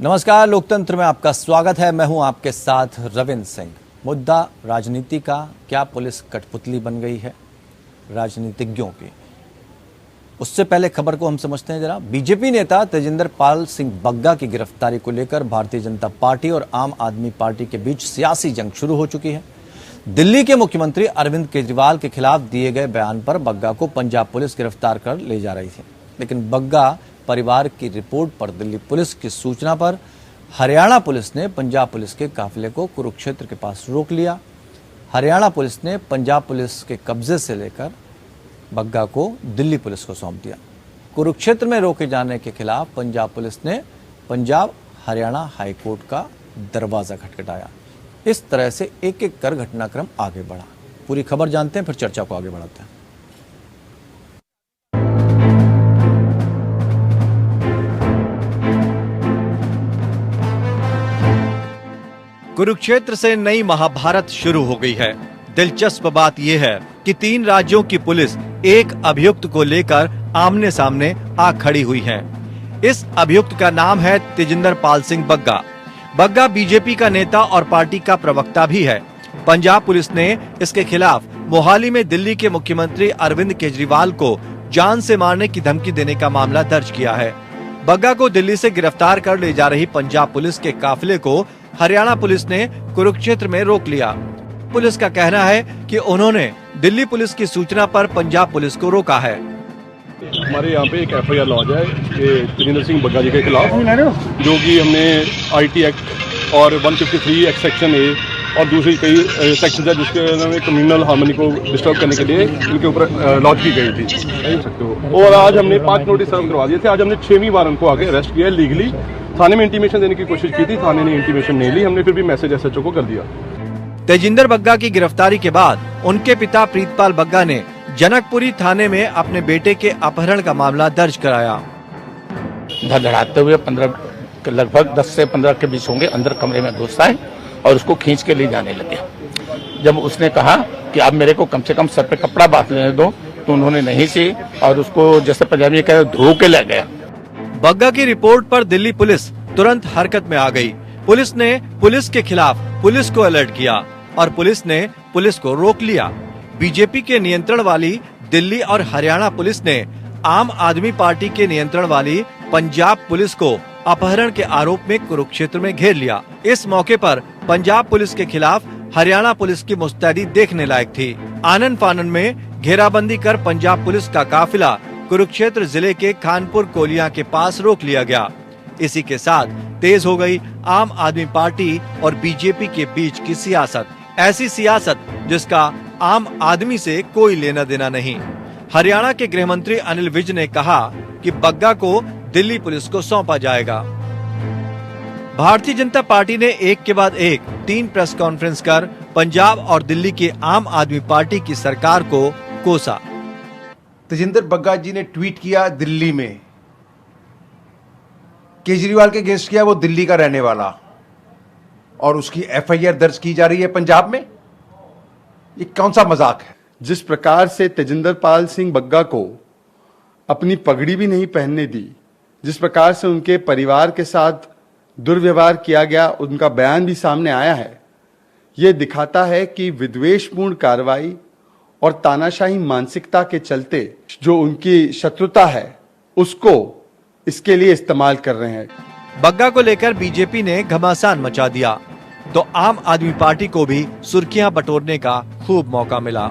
नमस्कार, लोकतंत्र में आपका स्वागत है। मैं हूं आपके साथ रविंद्र सिंह। मुद्दा राजनीति का, क्या पुलिस कठपुतली बन गई है राजनीतिज्ञों की? उससे पहले खबर को हम समझते हैं जरा। बीजेपी नेता तेजिंदर पाल सिंह बग्गा की गिरफ्तारी को लेकर भारतीय जनता पार्टी और आम आदमी पार्टी के बीच सियासी जंग शुरू हो चुकी है। दिल्ली के मुख्यमंत्री अरविंद केजरीवाल के खिलाफ दिए गए बयान पर बग्गा को पंजाब पुलिस गिरफ्तार कर ले जा रही थी, लेकिन बग्गा परिवार की रिपोर्ट पर दिल्ली पुलिस की सूचना पर हरियाणा पुलिस ने पंजाब पुलिस के काफिले को कुरुक्षेत्र के पास रोक लिया। हरियाणा पुलिस ने पंजाब पुलिस के कब्जे से लेकर बग्गा को दिल्ली पुलिस को सौंप दिया। कुरुक्षेत्र में रोके जाने के खिलाफ पंजाब पुलिस ने पंजाब हरियाणा हाईकोर्ट का दरवाजा खटखटाया। इस तरह से एक एक कर घटनाक्रम आगे बढ़ा। पूरी खबर जानते हैं, फिर चर्चा को आगे बढ़ाते हैं। कुरुक्षेत्र से नई महाभारत शुरू हो गई है। दिलचस्प बात यह है कि 3 राज्यों की पुलिस एक अभियुक्त को लेकर आमने सामने आ खड़ी हुई है। इस अभियुक्त का नाम है तेजिंदर पाल सिंह बग्गा। बग्गा बीजेपी का नेता और पार्टी का प्रवक्ता भी है। पंजाब पुलिस ने इसके खिलाफ मोहाली में दिल्ली के मुख्यमंत्री अरविंद केजरीवाल को जान से मारने की धमकी देने का मामला दर्ज किया है। बग्गा को दिल्ली से गिरफ्तार कर ले जा रही पंजाब पुलिस के काफिले को हरियाणा पुलिस ने कुरुक्षेत्र में रोक लिया। पुलिस का कहना है कि उन्होंने दिल्ली पुलिस की सूचना पर पंजाब पुलिस को रोका है। हमारे यहाँ पे एक एफआईआर लॉन्च है तेजिंदर सिंह बग्गा जी के खिलाफ, जो कि हमने आईटी एक्ट और 153 एक्ट सेक्शन ए और दूसरी कई सेक्शन है जिसके उन्होंने कम्युनल हार्मनी को डिस्टर्ब करने के लिए इनके ऊपर लॉन्च की गई थी, समझ सकते हो। और आज हमने 5 नोटिस सर्व करवा दिए थे। आज हमने 6वीं बार उनको आगे अरेस्ट किया है लीगली। थाने में इंटीमेशन देने की कोशिश की थी, थाने ने इंटीमेशन नहीं ली। हमने फिर भी मैसेज एसएचओ को कर दिया। तेजिंदर बग्गा की गिरफ्तारी के बाद उनके पिता प्रीतपाल बग्गा ने जनकपुरी थाने में अपने बेटे के अपहरण का मामला दर्ज कराया। धड़धड़ाते हुए लगभग 10 से 15 के बीच होंगे, अंदर कमरे में घुस आए और उसको खींच के ले जाने लगे। जब उसने कहा कि अब मेरे को कम से कम सर पे कपड़ा बांध लेने दो, तो उन्होंने नहीं सी और उसको जैसे पंजाबी कह धो के ले गया। बग्गा की रिपोर्ट पर दिल्ली पुलिस तुरंत हरकत में आ गई। पुलिस ने पुलिस के खिलाफ पुलिस को अलर्ट किया और पुलिस ने पुलिस को रोक लिया। बीजेपी के नियंत्रण वाली दिल्ली और हरियाणा पुलिस ने आम आदमी पार्टी के नियंत्रण वाली पंजाब पुलिस को अपहरण के आरोप में कुरुक्षेत्र में घेर लिया। इस मौके पर पंजाब पुलिस के खिलाफ हरियाणा पुलिस की मुस्तैदी देखने लायक थी। आनन फानन में घेराबंदी कर पंजाब पुलिस का काफिला कुरुक्षेत्र जिले के खानपुर कोलिया के पास रोक लिया गया। इसी के साथ तेज हो गई आम आदमी पार्टी और बीजेपी के बीच की सियासत। ऐसी सियासत जिसका आम आदमी से कोई लेना देना नहीं। हरियाणा के गृह मंत्री अनिल विज ने कहा कि बग्गा को दिल्ली पुलिस को सौंपा जाएगा। भारतीय जनता पार्टी ने एक के बाद एक 3 प्रेस कॉन्फ्रेंस कर पंजाब और दिल्ली की आम आदमी पार्टी की सरकार को कोसा। तेजिंदर बग्गा जी ने ट्वीट किया दिल्ली में, केजरीवाल के अगेंस्ट किया, वो दिल्ली का रहने वाला, और उसकी एफआईआर दर्ज की जा रही है पंजाब में। ये कौन सा मजाक है? जिस प्रकार से तेजिंदर पाल सिंह बग्गा को अपनी पगड़ी भी नहीं पहनने दी, जिस प्रकार से उनके परिवार के साथ दुर्व्यवहार किया गया, उनका बयान भी सामने आया है। यह दिखाता है कि विद्वेषपूर्ण कार्रवाई और तानाशाही मानसिकता के चलते जो उनकी शत्रुता है उसको इसके लिए इस्तेमाल कर रहे हैं। बग्गा को लेकर बीजेपी ने घमासान मचा दिया तो आम आदमी पार्टी को भी सुर्खियां बटोरने का खूब मौका मिला।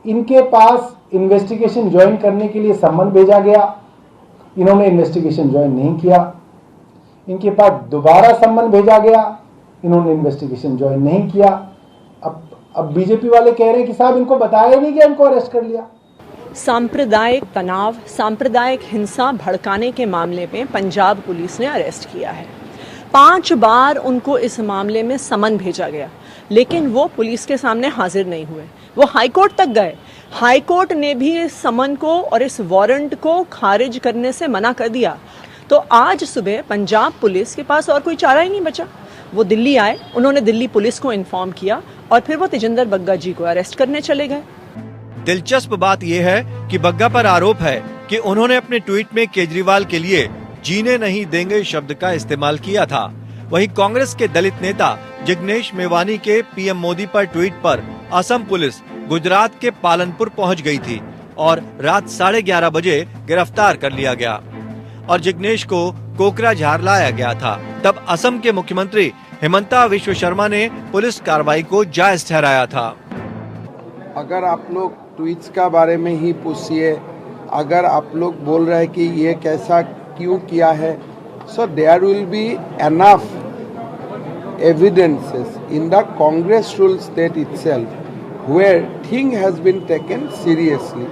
इनके पास इन्वेस्टिगेशन ज्वाइन करने के लिए सम्मन भेजा गया, इन्होंने इन्वेस्टिगेशन ज्वाइन नहीं किया। इनके पास दोबारा सम्मन भेजा गया, इन्होंने इन्वेस्टिगेशन ज्वाइन नहीं किया। अब बीजेपी वाले कह रहे हैं कि साहब इनको बताया नहीं कि इनको अरेस्ट कर लिया। सांप्रदायिक तनाव, सांप्रदायिक हिंसा भड़काने के मामले में पंजाब पुलिस ने अरेस्ट किया है। 5 बार उनको इस मामले में समन भेजा गया, लेकिन वो पुलिस के सामने हाजिर नहीं हुए। वो हाईकोर्ट तक गए। हाईकोर्ट ने भी इस समन को और इस वारंट को खारिज करने से मना कर दिया। तो आज सुबह पंजाब पुलिस के पास और कोई चारा ही नहीं बचा। वो दिल्ली आए, उन्होंने दिल्ली पुलिस को इन्फॉर्म किया और फिर वो तेजिंदर बग्गा जी को अरेस्ट करने चले गए। दिलचस्प बात यह है कि बग्गा पर आरोप है कि उन्होंने अपने ट्वीट में केजरीवाल के लिए जीने नहीं देंगे शब्द का इस्तेमाल किया था। वहीं कांग्रेस के दलित नेता जिग्नेश मेवानी के पीएम मोदी पर ट्वीट पर असम पुलिस गुजरात के पालनपुर पहुंच गई थी और रात 11:30 बजे गिरफ्तार कर लिया गया और जिग्नेश को कोकराझार लाया गया था। तब असम के मुख्यमंत्री हिमंता विश्व शर्मा ने पुलिस कार्रवाई को जायज ठहराया था। अगर आप लोग ट्वीट्स का बारे में ही पूछिए, अगर आप लोग बोल रहे हैं कि ये कैसा क्यों किया है, so there will be enough evidences in the Congress rule state itself where thing has been taken seriously.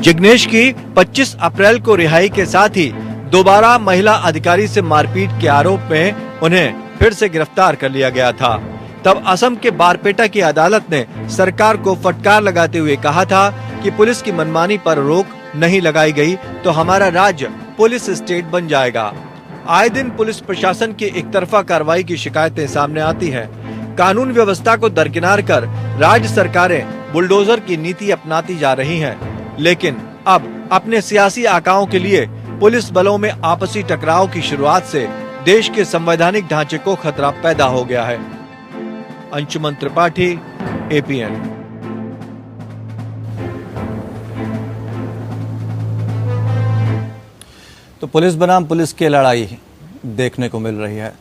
Jignesh की 25 अप्रैल को रिहाई के साथ ही दोबारा महिला अधिकारी से मारपीट के आरोप में उन्हें फिर से गिरफ्तार कर लिया गया था। तब असम के बारपेटा की अदालत ने सरकार को फटकार लगाते हुए कहा था कि पुलिस की मनमानी पर रोक नहीं लगाई गई तो हमारा राज्य पुलिस स्टेट बन जाएगा। आए दिन पुलिस प्रशासन की एक तरफा कार्रवाई की शिकायतें सामने आती हैं। कानून व्यवस्था को दरकिनार कर राज्य सरकारें बुलडोजर की नीति अपनाती जा रही हैं। लेकिन अब अपने सियासी आकाओं के लिए पुलिस बलों में आपसी टकराव की शुरुआत से देश के संवैधानिक ढांचे को खतरा पैदा हो गया है। अंशुमन त्रिपाठी, APN। तो पुलिस बनाम पुलिस की लड़ाई देखने को मिल रही है।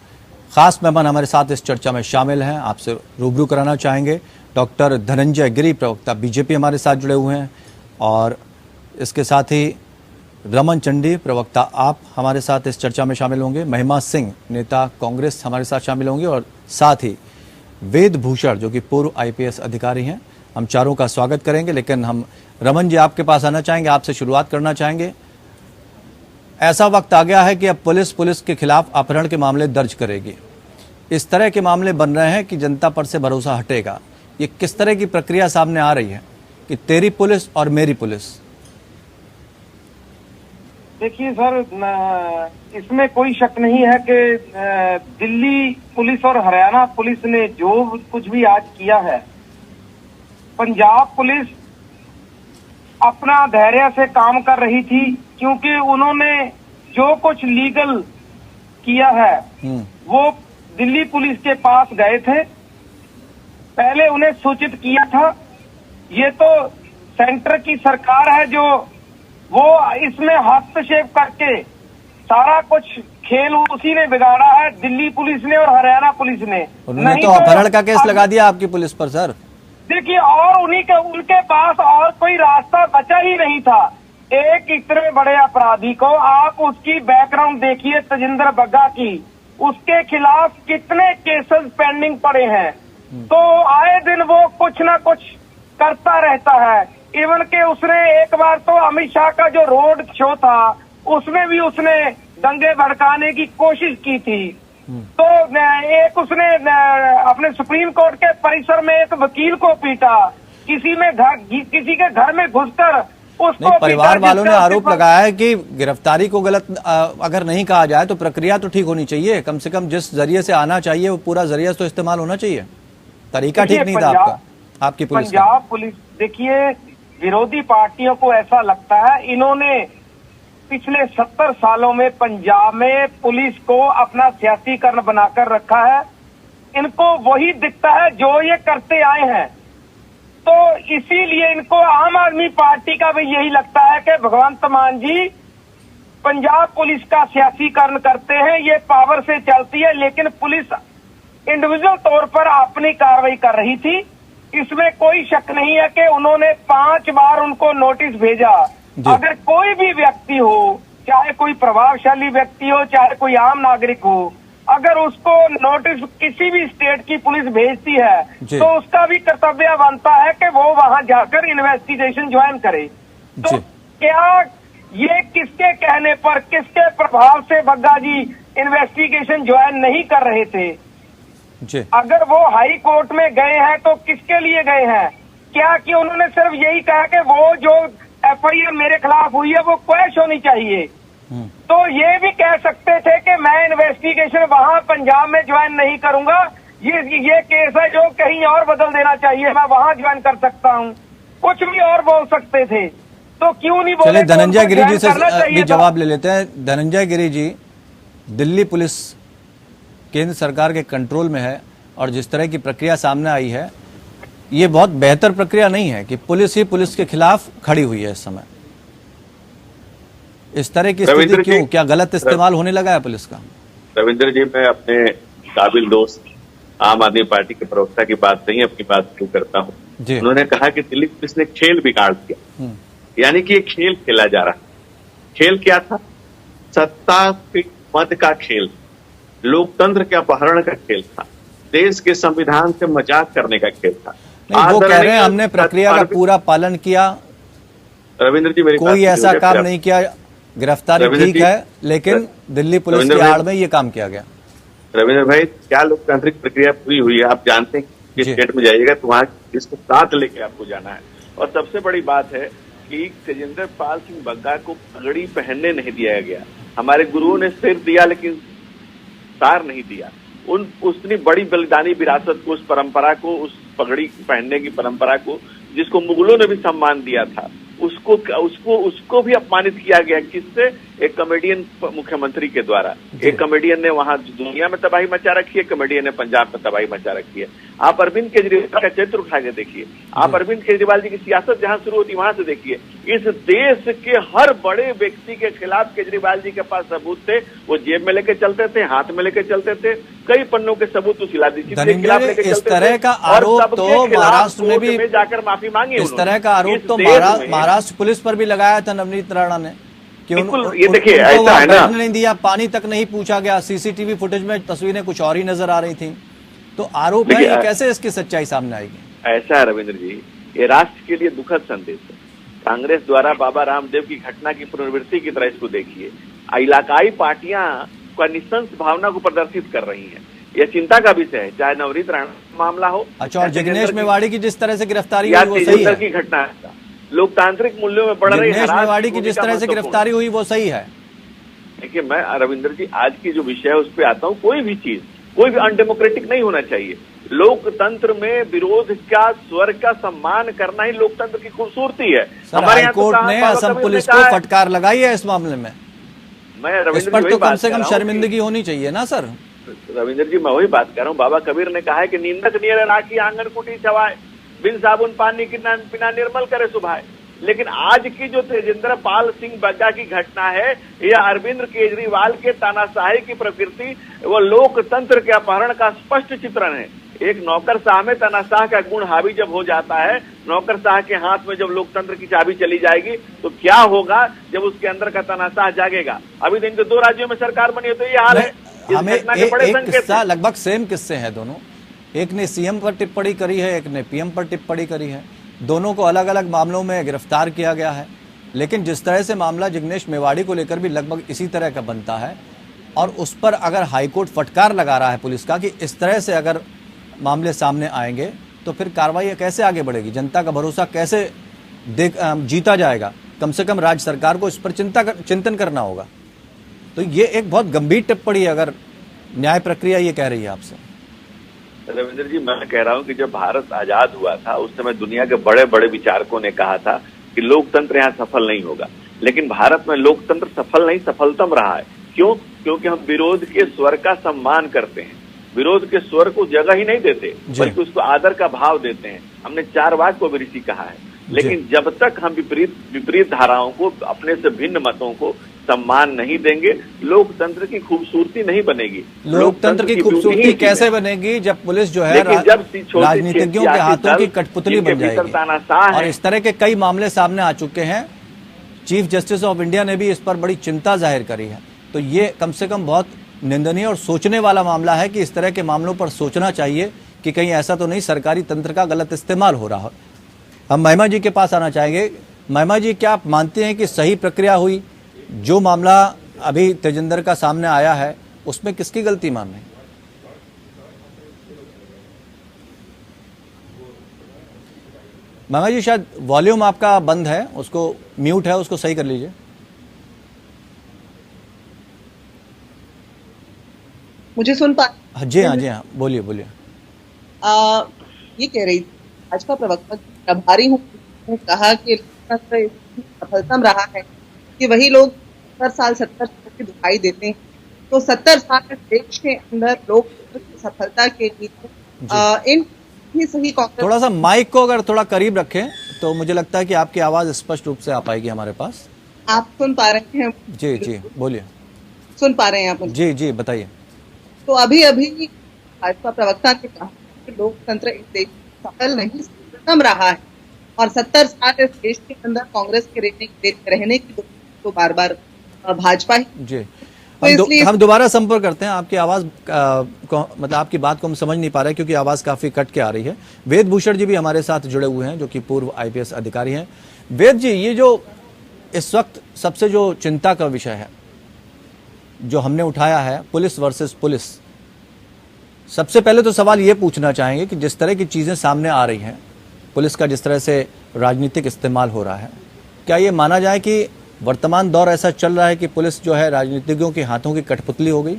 खास मेहमान हमारे साथ इस चर्चा में शामिल हैं, आपसे रूबरू कराना चाहेंगे। डॉक्टर धनंजय गिरी, प्रवक्ता बीजेपी, हमारे साथ जुड़े हुए हैं और इसके साथ ही रमन चंडी, प्रवक्ता आप हमारे साथ इस चर्चा में शामिल होंगे। महिमा सिंह, नेता कांग्रेस, हमारे साथ शामिल होंगे और साथ ही वेद भूषण जो कि पूर्व IPS अधिकारी हैं। हम चारों का स्वागत करेंगे। लेकिन हम रमन जी आपके पास आना चाहेंगे, आपसे शुरुआत करना चाहेंगे। ऐसा वक्त आ गया है कि अब पुलिस के खिलाफ अपहरण के मामले दर्ज करेगी। इस तरह के मामले बन रहे हैं कि जनता पर से भरोसा हटेगा। ये किस तरह की प्रक्रिया सामने आ रही है कि तेरी पुलिस और मेरी पुलिस? देखिए सर, इसमें कोई शक नहीं है कि दिल्ली पुलिस और हरियाणा पुलिस ने जो कुछ भी आज किया है, पंजाब पुलिस अपना धैर्य से काम कर रही थी, क्योंकि उन्होंने जो कुछ लीगल किया है वो दिल्ली पुलिस के पास गए थे, पहले उन्हें सूचित किया था। ये तो सेंटर की सरकार है जो वो इसमें हस्तक्षेप करके सारा कुछ खेल उसी ने बिगाड़ा है, दिल्ली पुलिस ने और हरियाणा पुलिस ने। उन्होंने तो अपहरण का केस लगा दिया आपकी पुलिस पर सर। देखिए, और उनके पास और कोई रास्ता बचा ही नहीं था। एक इतने बड़े अपराधी को आप उसकी बैकग्राउंड देखिए, तजिंदर बग्गा की, उसके खिलाफ कितने केसेस पेंडिंग पड़े हैं। तो आए दिन वो कुछ ना कुछ करता रहता है। इवन के उसने एक बार तो अमित शाह का जो रोड शो था उसमें भी उसने दंगे भड़काने की कोशिश की थी। तो एक उसने अपने सुप्रीम कोर्ट के परिसर में एक वकील को पीटा, किसी के घर में घुसकर उसको नहीं, परिवार वालों ने आरोप लगाया है कि गिरफ्तारी को गलत अगर नहीं कहा जाए तो प्रक्रिया तो ठीक होनी चाहिए। कम से कम जिस जरिए से आना चाहिए वो पूरा जरिया तो इस्तेमाल होना चाहिए। तरीका ठीक नहीं था आपका, आपकी पुलिस का। पंजाब पुलिस, देखिए, विरोधी पार्टियों को ऐसा लगता है इन्होंने पिछले 70 सालों में पंजाब में पुलिस को अपना सियासीकरण बनाकर रखा है। इनको वही दिखता है जो ये करते आए हैं। तो इसीलिए इनको आम आदमी पार्टी का भी यही लगता है कि भगवंत मान जी पंजाब पुलिस का सियासीकरण करते हैं, ये पावर से चलती है। लेकिन पुलिस इंडिविजुअल तौर पर अपनी कार्रवाई कर रही थी, इसमें कोई शक नहीं है कि उन्होंने 5 बार उनको नोटिस भेजा। अगर कोई भी व्यक्ति हो, चाहे कोई प्रभावशाली व्यक्ति हो, चाहे कोई आम नागरिक हो, अगर उसको नोटिस किसी भी स्टेट की पुलिस भेजती है तो उसका भी कर्तव्य बनता है कि वो वहां जाकर इन्वेस्टिगेशन ज्वाइन करे। तो क्या ये किसके कहने पर, किसके प्रभाव से बग्गा जी इन्वेस्टिगेशन ज्वाइन नहीं कर रहे थे? अगर वो हाई कोर्ट में गए हैं तो किसके लिए गए हैं? क्या कि उन्होंने सिर्फ यही कहा कि वो जो FIR मेरे खिलाफ हुई है वो क्वैश होनी चाहिए? तो ये भी कह सकते थे कि मैं इन्वेस्टिगेशन वहां पंजाब में ज्वाइन नहीं करूंगा, ये केस है जो कहीं और बदल देना चाहिए, मैं वहां ज्वाइन कर सकता हूं। कुछ भी और बोल सकते थे, तो क्यों नहीं बोले? चलिए धनंजय गिरी जी से भी जवाब ले लेते हैं। धनंजय गिरी जी, दिल्ली पुलिस केंद्र सरकार के कंट्रोल में है और जिस तरह की प्रक्रिया सामने आई है, ये बहुत बेहतर प्रक्रिया नहीं है कि पुलिस ही पुलिस के खिलाफ खड़ी हुई है इस समय। इस तरह की स्थिति क्यों? क्या गलत इस्तेमाल होने लगा है पुलिस का? रविंद्र जी, मैं अपने काबिल दोस्त आम आदमी पार्टी के प्रवक्ता की बात नहीं, अपनी बात शुरू करता हूँ। उन्होंने कहा कि दिल्ली पुलिस ने खेल बिगाड़ दिया, यानी कि ये खेल खेला जा रहा है। खेल क्या था? सत्ता के मद का खेल, लोकतंत्र के अपहरण का खेल था, देश के संविधान से मजाक करने का खेल था। नहीं, वो कह रहे हैं हमने प्रक्रिया का पूरा पालन किया, रविंद्र जी मेरी कोई ऐसा काम नहीं किया, गिरफ्तारी ठीक है, लेकिन दिल्ली पुलिस की आड़ में ये काम किया गया। रविंद्र भाई, क्या लोकतांत्रिक प्रक्रिया पूरी हुई है? आप जानते हैं कि स्टेट में जाइएगा तो वहां इसको साथ लेके आपको जाना है। और सबसे बड़ी बात है कि तेजिंदर पाल सिंह बग्गा को पगड़ी पहनने नहीं दिया गया। हमारे गुरुओं ने सिर दिया लेकिन तार नहीं दिया। उतनी बड़ी बलिदानी विरासत को, उस परंपरा को, उस पगड़ी पहनने की परंपरा को, जिसको मुगलों ने भी सम्मान दिया था, उसको भी अपमानित किया गया। किससे? एक कॉमेडियन मुख्यमंत्री के द्वारा। एक कॉमेडियन ने वहां दुनिया में तबाही मचा रखी है, कॉमेडियन ने पंजाब में तबाही मचा रखी है। आप अरविंद केजरीवाल का चरित्र उठा के देखिए, आप अरविंद केजरीवाल जी की सियासत जहां शुरू होती वहां से देखिए। इस देश के हर बड़े व्यक्ति के खिलाफ केजरीवाल जी के पास सबूत थे, वो जेब में लेके चलते थे, हाथ में लेके चलते थे। कई पन्नों के सबूत उस दीक्षित के खिलाफ लेके चलते थे। इस तरह का आरोप तो महाराष्ट्र में भी जाकर माफी मांगी। इस तरह का आरोप तो महाराष्ट्र पुलिस पर भी लगाया था नवनीत राणा ने कि ये देखिए ऐसा है ना, नहीं दिया, पानी तक नहीं पूछा गया। सीसीटीवी फुटेज में तस्वीरें कुछ और ही नजर आ रही थी। तो आरोप है, ये कैसे इसकी सच्चाई सामने आएगी? ऐसा है रविंद्र जी, ये राष्ट्र के लिए दुखद संदेश है। कांग्रेस द्वारा बाबा रामदेव की घटना की पुनरावृत्ति की तरह इसको देखिए। इलाकाई पार्टियां का निशंस भावना को प्रदर्शित कर रही हैं। यह चिंता का विषय है, चाहे नवनीत राणा मामला हो। अच्छा, और जिग्नेश मेवाड़ी की जिस तरह से गिरफ्तारी हुई वो सही है? की घटना है, लोकतांत्रिक मूल्यों में बढ़ रही जिग्नेश मेवाड़ी की जिस तरह से गिरफ्तारी हुई वो सही है? देखिए, मैं रविंद्र जी आज की जो विषय है उस पर आता हूँ। कोई भी चीज, कोई भी अनडेमोक्रेटिक नहीं होना चाहिए। लोकतंत्र में विरोध का, स्वर का सम्मान करना ही लोकतंत्र की खूबसूरती है। हमारे हाईकोर्ट ने असम पुलिस को फटकार लगाई है इस मामले में। इस पर तो कम से कम शर्मिंदगी होनी चाहिए ना सर? रविंद्र जी, मैं वही बात कर रहा हूँ। बाबा कबीर ने कहा है कि निंदक नियर राखी आंगन कुटी छवाए, बिन साबुन पानी की बिना निर्मल करे सुभाए। लेकिन आज की जो तेजिंदर पाल सिंह बग्गा की घटना है, यह अरविंद केजरीवाल के तानाशाही की प्रकृति, वो लोकतंत्र के अपहरण का स्पष्ट चित्रण है। एक नौकरशाह में तानाशाह का गुण हावी जब हो जाता है, नौकरशाह के हाथ में जब लोकतंत्र की चाबी चली जाएगी तो क्या होगा जब उसके अंदर का तानाशाह जागेगा? अभी दिन के 2 राज्यों में सरकार बनी है तो ये हाल है। हमें एक किस्सा, लगभग सेम किस्से हैं दोनों। एक ने सीएम पर टिप्पणी करी है, एक ने पीएम पर टिप्पणी करी है। दोनों को अलग अलग मामलों में गिरफ्तार किया गया है। लेकिन जिस तरह से मामला जिग्नेश मेवाड़ी को लेकर भी लगभग इसी तरह का बनता है, और उस पर अगर हाईकोर्ट फटकार लगा रहा है पुलिस का कि इस तरह से अगर मामले सामने आएंगे तो फिर कार्रवाई कैसे आगे बढ़ेगी? जनता का भरोसा कैसे जीता जाएगा? कम से कम राज्य सरकार को इस पर चिंतन करना होगा। तो ये एक बहुत गंभीर टिप्पणी है अगर न्याय प्रक्रिया ये कह रही है आपसे। रविंद्र जी, मैं कह रहा हूं कि जब भारत आजाद हुआ था उस समय दुनिया के बड़े बड़े विचारकों ने कहा था कि लोकतंत्र यहाँ सफल नहीं होगा। लेकिन भारत में लोकतंत्र सफल नहीं, सफलतम रहा है। क्यों? क्योंकि हम विरोध के स्वर का सम्मान करते हैं, विरोध के स्वर को जगह ही नहीं देते, बल्कि उसको आदर का भाव देते हैं। हमने 4 वाक को भी ऋषि कहा है। लेकिन जब तक हम विपरीत धाराओं को, अपने से भिन्न मतों को सम्मान नहीं देंगे, लोकतंत्र की खूबसूरती नहीं बनेगी। लोकतंत्र की खूबसूरती कैसे बनेगी जब पुलिस जो है राजनीतिज्ञों के हाथों की कठपुतली बन जाएगी? और इस तरह के कई मामले सामने आ चुके हैं। चीफ जस्टिस ऑफ इंडिया ने भी इस पर बड़ी चिंता जाहिर करी है। तो ये कम से कम बहुत निंदनीय और सोचने वाला मामला है कि इस तरह के मामलों पर सोचना चाहिए कि कहीं ऐसा तो नहीं सरकारी तंत्र का गलत इस्तेमाल हो रहा हो। हम महिमा जी के पास आना चाहेंगे। महिमा जी, क्या आप मानते हैं कि सही प्रक्रिया हुई? जो मामला अभी तेजिंदर का सामने आया है उसमें किसकी गलती मान रहे हैं? महिमा जी, शायद वॉल्यूम आपका बंद है, उसको म्यूट है, उसको सही कर लीजिए। मुझे सुन पा? जी हाँ, बोलिए बोलिए। ये कह रही भाजपा प्रवक्ता प्रभारी हूँ, कहा कि सफलतम रहा है कि वही लोग 70 साल के दिखाई देते हैं तो 70 साल इस देश के अंदर लोकतंत्र की सफलता के लिए इन ही सही कांग्रेस। थोड़ा सा माइक को अगर थोड़ा करीब रखें तो मुझे लगता है कि आपकी आवाज स्पष्ट रूप से आ पाएगी हमारे पास। आप सुन पा रहे हैं? जी जी बोलिए। सुन पा रहे हैं आप? जी जी बताइए। तो अभी अभी भाजपा प्रवक्ता ने कहा कि लोकतंत्र इस देश में सफल नहीं खत्म रहा है और 70 साल इस देश के अंदर कांग्रेस के रहने की तो बार बार भाजपा ही। जी तो हम दोबारा संपर्क करते हैं। आपकी आवाज मतलब आपकी बात को हम समझ नहीं पा रहे क्योंकि आवाज काफी कट के आ रही है। वेद भूषण जी भी हमारे साथ जुड़े हुए हैं जो कि पूर्व IPS अधिकारी हैं। वेद जी, ये जो इस वक्त सबसे जो चिंता का विषय है जो हमने उठाया है, पुलिस वर्सेस पुलिस, सबसे पहले तो सवाल ये पूछना चाहेंगे कि जिस तरह की चीजें सामने आ रही हैं, पुलिस का जिस तरह से राजनीतिक इस्तेमाल हो रहा है, क्या ये माना जाए कि वर्तमान दौर ऐसा चल रहा है कि पुलिस जो है राजनीतिज्ञों के हाथों की कठपुतली हो गई?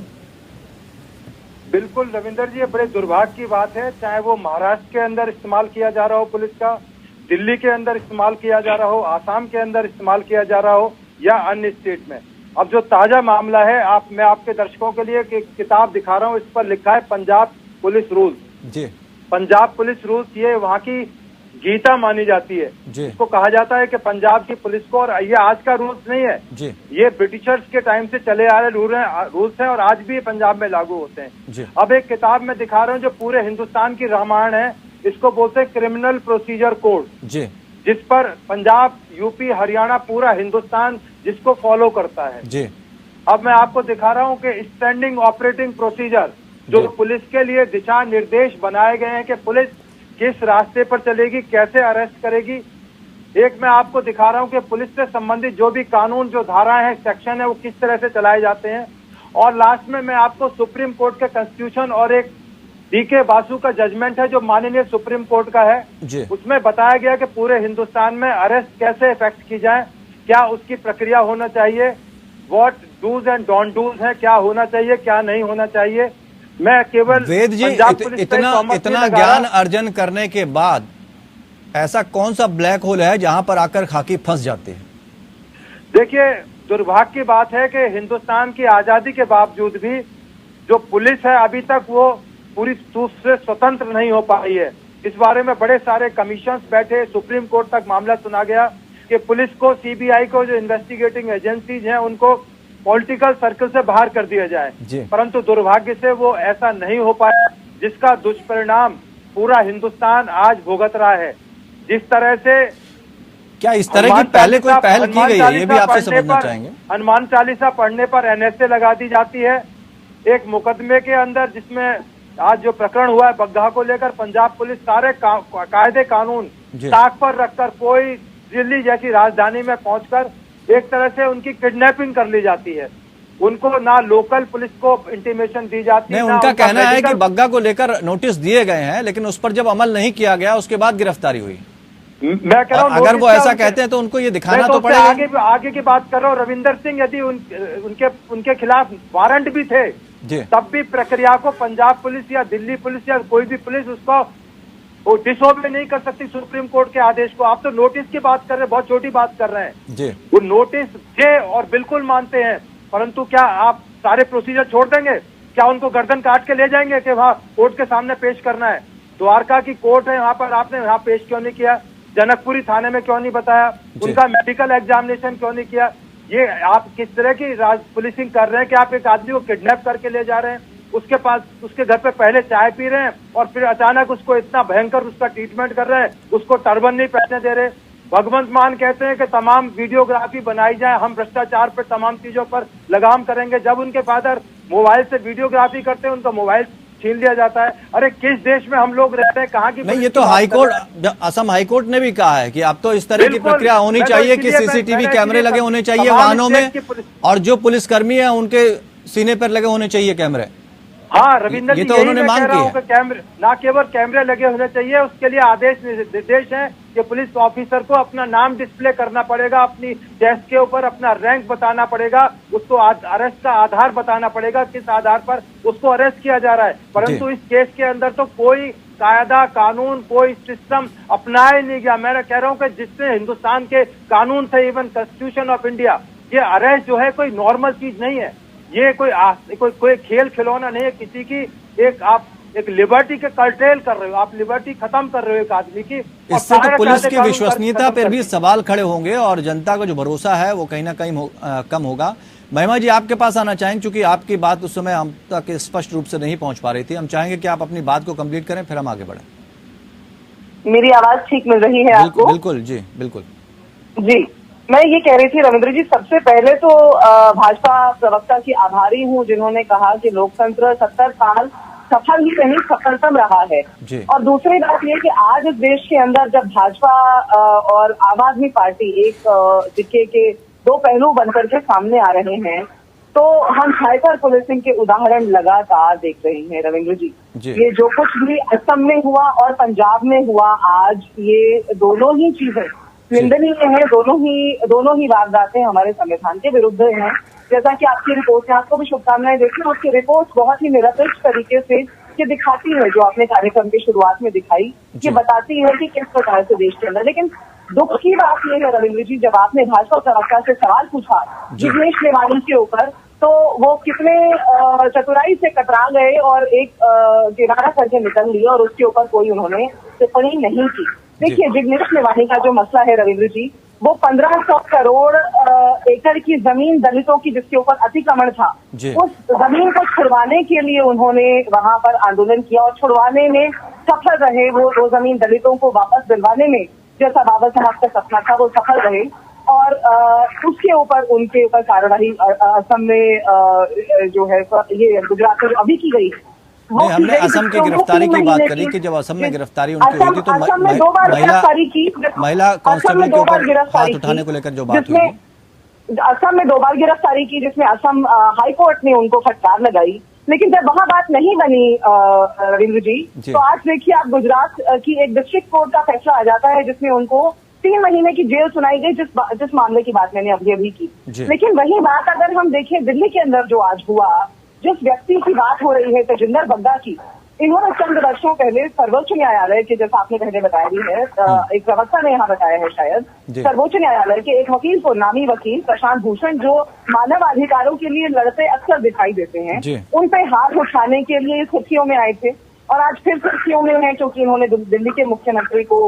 बिल्कुल रविंदर जी, ये बड़े दुर्भाग्य की बात है। चाहे वो महाराष्ट्र के अंदर इस्तेमाल किया जा रहा हो पुलिस का, दिल्ली के अंदर इस्तेमाल किया जा रहा हो, आसाम के अंदर इस्तेमाल किया जा रहा हो या अन्य स्टेट में। अब जो ताजा मामला है, मैं आपके दर्शकों के लिए एक किताब दिखा रहा हूँ। इस पर लिखा है पंजाब पुलिस रूल्स। जी। पंजाब पुलिस रूल्स ये वहाँ की गीता मानी जाती है। इसको कहा जाता है कि पंजाब की पुलिस को, और ये आज का रूल्स नहीं है जी। ये ब्रिटिशर्स के टाइम से चले आ रहे रूल्स हैं और आज भी पंजाब में लागू होते हैं जी। अब एक किताब में दिखा रहा हूँ जो पूरे हिंदुस्तान की रामायण है। इसको बोलते हैं क्रिमिनल प्रोसीजर कोड जी, जिस पर पंजाब, यूपी, हरियाणा, पूरा हिंदुस्तान जिसको फॉलो करता है जी। अब मैं आपको दिखा रहा हूँ कि स्टैंडिंग ऑपरेटिंग प्रोसीजर जो पुलिस के लिए दिशा निर्देश बनाए गए हैं कि पुलिस किस रास्ते पर चलेगी, कैसे अरेस्ट करेगी। एक मैं आपको दिखा रहा हूँ कि पुलिस से संबंधित जो भी कानून, जो धाराएं हैं, सेक्शन है, वो किस तरह से चलाए जाते हैं। और लास्ट में मैं आपको सुप्रीम कोर्ट के कॉन्स्टिट्यूशन और एक DK बासु का जजमेंट है जो माननीय सुप्रीम कोर्ट का है, उसमें बताया गया कि पूरे हिंदुस्तान में अरेस्ट कैसे इफेक्ट की जाए, क्या उसकी प्रक्रिया होना चाहिए, what do's and don't do's है, क्या होना चाहिए, क्या नहीं होना चाहिए। मैं केवल वेद जी, इतना ज्ञान अर्जन करने के बाद ऐसा कौन सा ब्लैक होल है जहां पर आकर खाकी फंस जाते हैं? देखिए, दुर्भाग्य की बात है कि हिंदुस्तान की आजादी के बावजूद भी जो पुलिस है अभी तक वो पूरी रूप से स्वतंत्र नहीं हो पाई है। इस बारे में बड़े सारे कमीशंस बैठे, सुप्रीम कोर्ट तक मामला सुना गया कि पुलिस को, CBI को, जो इन्वेस्टिगेटिंग एजेंसीज हैं, उनको पॉलिटिकल सर्कल से बाहर कर दिया जाए, परंतु दुर्भाग्य से वो ऐसा नहीं हो पाया, जिसका दुष्परिणाम पूरा हिंदुस्तान आज भुगत रहा है। जिस तरह से क्या इस तरह की पहले कोई पहल की गई है, ये भी आपसे समझना चाहेंगे। हनुमान चालीसा पढ़ने पर NSA लगा दी जाती है। एक मुकदमे के अंदर जिसमें आज जो प्रकरण हुआ है बग्गा को लेकर, पंजाब पुलिस सारे कायदे कानून ताक पर रखकर कोई दिल्ली जैसी राजधानी में पहुंचकर एक तरह से उनकी किडनैपिंग कर ली जाती है। उनको ना लोकल पुलिस को इंटीमेशन दी जाती है। उनका कहना है कि बग्गा को लेकर नोटिस दिए गए हैं, लेकिन उस पर जब अमल नहीं किया गया उसके बाद गिरफ्तारी हुई। मैं कह रहा हूँ अगर वो ऐसा कहते हैं तो उनको ये दिखाना तो पड़ेगा। आगे की बात कर रहा हूँ रविंदर सिंह, यदि उनके खिलाफ वारंट भी थे तब भी प्रक्रिया को पंजाब पुलिस या दिल्ली पुलिस या कोई भी पुलिस उसको डिसओबे नहीं कर सकती सुप्रीम कोर्ट के आदेश को। आप तो नोटिस की बात कर रहे हैं, बहुत छोटी बात कर रहे हैं। वो नोटिस थे और बिल्कुल मानते हैं, परंतु क्या आप सारे प्रोसीजर छोड़ देंगे? क्या उनको गर्दन काट के ले जाएंगे कि वहाँ कोर्ट के सामने पेश करना है? द्वारका की कोर्ट है, वहाँ पर आपने यहाँ पेश क्यों नहीं किया? जनकपुरी थाने में क्यों नहीं बताया? उनका मेडिकल एग्जामिनेशन क्यों नहीं किया? ये आप किस तरह की पुलिसिंग कर रहे हैं कि आप एक आदमी को किडनैप करके ले जा रहे हैं, उसके घर पे पहले चाय पी रहे हैं और फिर अचानक उसको इतना भयंकर उसका ट्रीटमेंट कर रहे हैं, उसको टर्बन नहीं पहनने दे रहे। भगवंत मान कहते हैं कि तमाम वीडियोग्राफी बनाई जाए, हम भ्रष्टाचार पर तमाम चीजों पर लगाम करेंगे। जब उनके फादर मोबाइल से वीडियोग्राफी करते हैं, उनका मोबाइल छीन लिया जाता है। अरे किस देश में हम लोग रहते हैं, कहाँ की? नहीं, ये तो हाईकोर्ट, असम हाईकोर्ट ने भी कहा है कि अब तो इस तरह की प्रक्रिया होनी चाहिए कि CCTV कैमरे लगे होने चाहिए वाहनों में, और जो पुलिसकर्मी है उनके सीने पर लगे होने चाहिए कैमरे। हाँ रविंदर, ये तो उन्होंने मांग की है। कैमरे ना केवल कैमरे लगे होने चाहिए, उसके लिए आदेश निर्देश है कि पुलिस ऑफिसर को अपना नाम डिस्प्ले करना पड़ेगा, अपनी डेस्क के ऊपर अपना रैंक बताना पड़ेगा, उसको अरेस्ट का आधार बताना पड़ेगा, किस आधार पर उसको अरेस्ट किया जा रहा है। परंतु इस केस के अंदर तो कोई कायदा कानून, कोई सिस्टम अपनाया नहीं गया। मैं कह रहा हूँ कि जिससे हिंदुस्तान के कानून थे, इवन कॉन्स्टिट्यूशन ऑफ इंडिया, ये अरेस्ट जो है कोई नॉर्मल चीज नहीं है। ये कोई खेल खिलौना नहीं है किसी की। आप एक लिबर्टी के कर्टेल कर रहे हो, आप लिबर्टी खत्म कर रहे हो एक आदमी की। इससे तो पुलिस की विश्वसनीयता पर भी सवाल खड़े होंगे और जनता का जो भरोसा है वो कहीं ना कहीं कम होगा। महिमा जी आपके पास आना चाहेंगे, क्योंकि आपकी बात उस समय हम तक स्पष्ट रूप से नहीं पहुंच पा रही थी। हम चाहेंगे कि आप अपनी बात को कंप्लीट करें, फिर हम आगे बढ़ें। मेरी आवाज ठीक मिल रही है आपको? बिल्कुल जी, बिल्कुल जी। मैं ये कह रही थी रविंद्र जी, सबसे पहले तो भाजपा प्रवक्ता की आभारी हूँ जिन्होंने कहा कि लोकतंत्र 70 साल सफल ही नहीं सफलतम रहा है। और दूसरी बात ये कि आज इस देश के अंदर जब भाजपा और आम आदमी पार्टी एक सिक्के के दो पहलू बनकर के सामने आ रहे हैं, तो हम हाइपर पुलिसिंग के उदाहरण लगातार देख रहे हैं रविंद्र जी। ये जो कुछ भी असम में हुआ और पंजाब में हुआ आज, ये दोनों ही चीजें निंदनीय है। दोनों ही वारदातें हमारे संविधान के विरुद्ध हैं। जैसा कि आपकी रिपोर्ट है, आपको भी शुभकामनाएं देती हूँ। उसकी रिपोर्ट बहुत ही निरपेक्ष तरीके से ये दिखाती है, जो आपने कार्यक्रम की शुरुआत में दिखाई, ये बताती है कि किस प्रकार से देश के अंदर। लेकिन दुख की बात यह है रविंद्र जी, जब आपने भाजपा प्रवक्ता से सवाल पूछा जिग्नेश मेवानी के ऊपर, तो वो कितने चतुराई से कतरा गए और एक किनारा करके निकल लिया और उसके ऊपर कोई उन्होंने टिप्पणी नहीं की। देखिए, जिग्नेश मेवानी का जो मसला है रविंद्र जी, वो 1500 करोड़ एकड़ की जमीन दलितों की जिसके ऊपर अतिक्रमण था, उस जमीन को छुड़वाने के लिए उन्होंने वहां पर आंदोलन किया और छुड़वाने में सफल रहे। वो जमीन दलितों को वापस दिलवाने में, जैसा बाबा साहब का सपना था, वो सफल रहे। और उसके ऊपर उनके ऊपर कार्रवाई असम में जो है ये गुजरात में अभी की गई। नहीं, हमने असम की गिरफ्तारी की बात करी कि जब असम में गिरफ्तारी उनकी हुई थी तो महिला कांस्टेबल के ऊपर हाथ उठाने को लेकर जो बात हुई, असम में 2 बार गिरफ्तारी की, जिसमें असम हाईकोर्ट ने उनको फटकार लगाई। लेकिन जब वहां बात नहीं बनी रविंद्र जी, तो आज देखिए आप गुजरात की एक डिस्ट्रिक्ट कोर्ट का फैसला आ जाता है जिसमें उनको 3 महीने की जेल सुनाई गई, जिस मामले की बात मैंने अभी की। लेकिन वही बात अगर हम देखें दिल्ली के अंदर जो आज हुआ, जिस व्यक्ति की बात हो रही है तेजिंदर बग्गा की, इन्होंने चंद वर्षों पहले सर्वोच्च न्यायालय के, जैसा आपने पहले बताया भी है, एक प्रवक्ता ने यहाँ बताया है शायद, सर्वोच्च न्यायालय के एक वकील को, नामी वकील प्रशांत भूषण, जो मानव अधिकारों के लिए लड़ते अक्सर दिखाई देते हैं, उन पे हाथ उठाने के लिए सुर्खियों में आए थे और आज फिर सुर्खियों में हैं, क्योंकि इन्होंने दिल्ली के मुख्यमंत्री को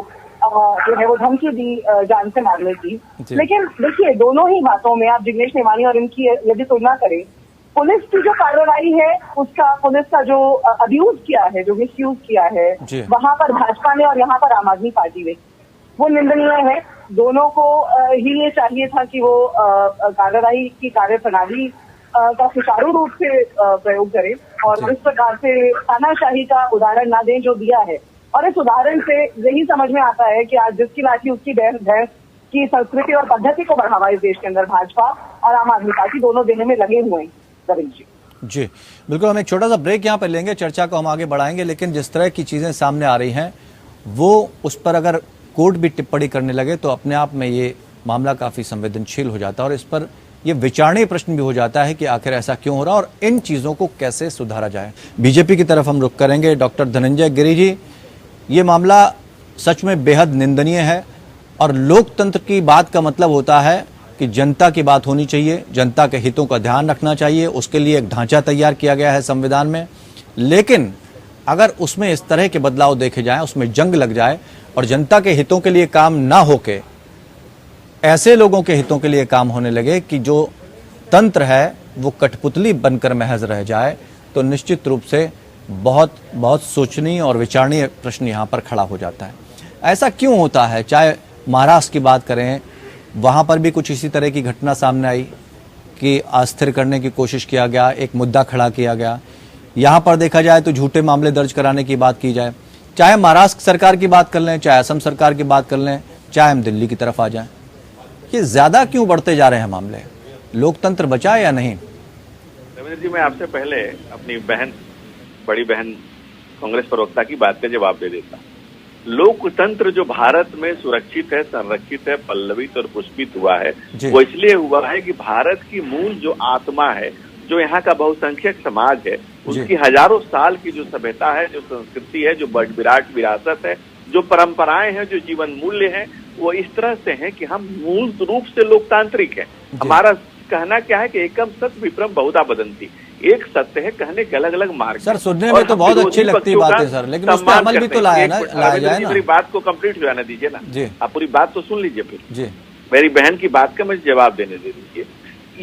जो है वो धमकी दी जान से मारने की। लेकिन देखिए, दोनों ही बातों में आप जिग्नेश मेवानी और इनकी यदि तुलना करें, पुलिस की जो कार्रवाई है, उसका पुलिस का जो अब्यूज किया है, जो मिसयूज किया है, वहां पर भाजपा ने और यहाँ पर आम आदमी पार्टी ने, वो निंदनीय है। दोनों को ही ये चाहिए था कि वो कार्रवाई की कार्यप्रणाली का सुचारू रूप से प्रयोग करें और इस प्रकार से तानाशाही का उदाहरण ना दें जो दिया है। और इस उदाहरण से यही समझ में आता है कि आज जिसकी लाठी उसकी भैंस की संस्कृति और पद्धति को बढ़ावा इस देश के अंदर भाजपा और आम आदमी पार्टी दोनों देने में लगे हुए हैं। जी बिल्कुल, हम एक छोटा सा ब्रेक यहाँ पे लेंगे, चर्चा को हम आगे बढ़ाएंगे। लेकिन जिस तरह की चीजें सामने आ रही हैं, वो उस पर अगर कोर्ट भी टिप्पणी करने लगे तो अपने आप में ये मामला काफी संवेदनशील हो जाता है और इस पर ये विचारणीय प्रश्न भी हो जाता है कि आखिर ऐसा क्यों हो रहा है और इन चीजों को कैसे सुधारा जाए। बीजेपी की तरफ हम रुख करेंगे। डॉक्टर धनंजय गिरि जी, ये मामला सच में बेहद निंदनीय है और लोकतंत्र की बात का मतलब होता है कि जनता की बात होनी चाहिए, जनता के हितों का ध्यान रखना चाहिए, उसके लिए एक ढांचा तैयार किया गया है संविधान में। लेकिन अगर उसमें इस तरह के बदलाव देखे जाएं, उसमें जंग लग जाए और जनता के हितों के लिए काम ना होके ऐसे लोगों के हितों के लिए काम होने लगे कि जो तंत्र है वो कठपुतली बनकर महज रह जाए, तो निश्चित रूप से बहुत बहुत सोचनीय और विचारणीय प्रश्न यहाँ पर खड़ा हो जाता है। ऐसा क्यों होता है? चाहे महाराष्ट्र की बात करें, वहाँ पर भी कुछ इसी तरह की घटना सामने आई कि अस्थिर करने की कोशिश किया गया, एक मुद्दा खड़ा किया गया। यहाँ पर देखा जाए तो झूठे मामले दर्ज कराने की बात की जाए, चाहे महाराष्ट्र सरकार की बात कर लें, चाहे असम सरकार की बात कर लें, चाहे हम दिल्ली की तरफ आ जाएं। ये ज्यादा क्यों बढ़ते जा रहे हैं मामले? लोकतंत्र बचा या नहीं? रविंद्र जी, मैं आपसे पहले अपनी बड़ी बहन कांग्रेस प्रवक्ता की बात का जवाब दे देता। लोकतंत्र जो भारत में सुरक्षित है, संरक्षित है, पल्लवित और पुष्पित हुआ है, वो इसलिए हुआ है कि भारत की मूल जो आत्मा है, जो यहाँ का बहुसंख्यक समाज है, उसकी हजारों साल की जो सभ्यता है, जो संस्कृति है, जो विराट विरासत है, जो परंपराएं हैं, जो जीवन मूल्य हैं, वो इस तरह से हैं कि हम मूल रूप से लोकतांत्रिक हैं। हमारा कहना क्या है कि एकम सत्य विप्रम बहुधा बदंती, एक सत्य है, कहने के अलग अलग मार्ग। सर सुनने में तो बहुत अच्छी लगती बात है सर, लेकिन उस पर अमल भी तो लाया जाए ना। मेरी बात को कंप्लीट हो जाने दीजिए ना जी, आप पूरी बात तो सुन लीजिए फिर जी। मेरी बहन की बात का मुझे जवाब देने दे दीजिए।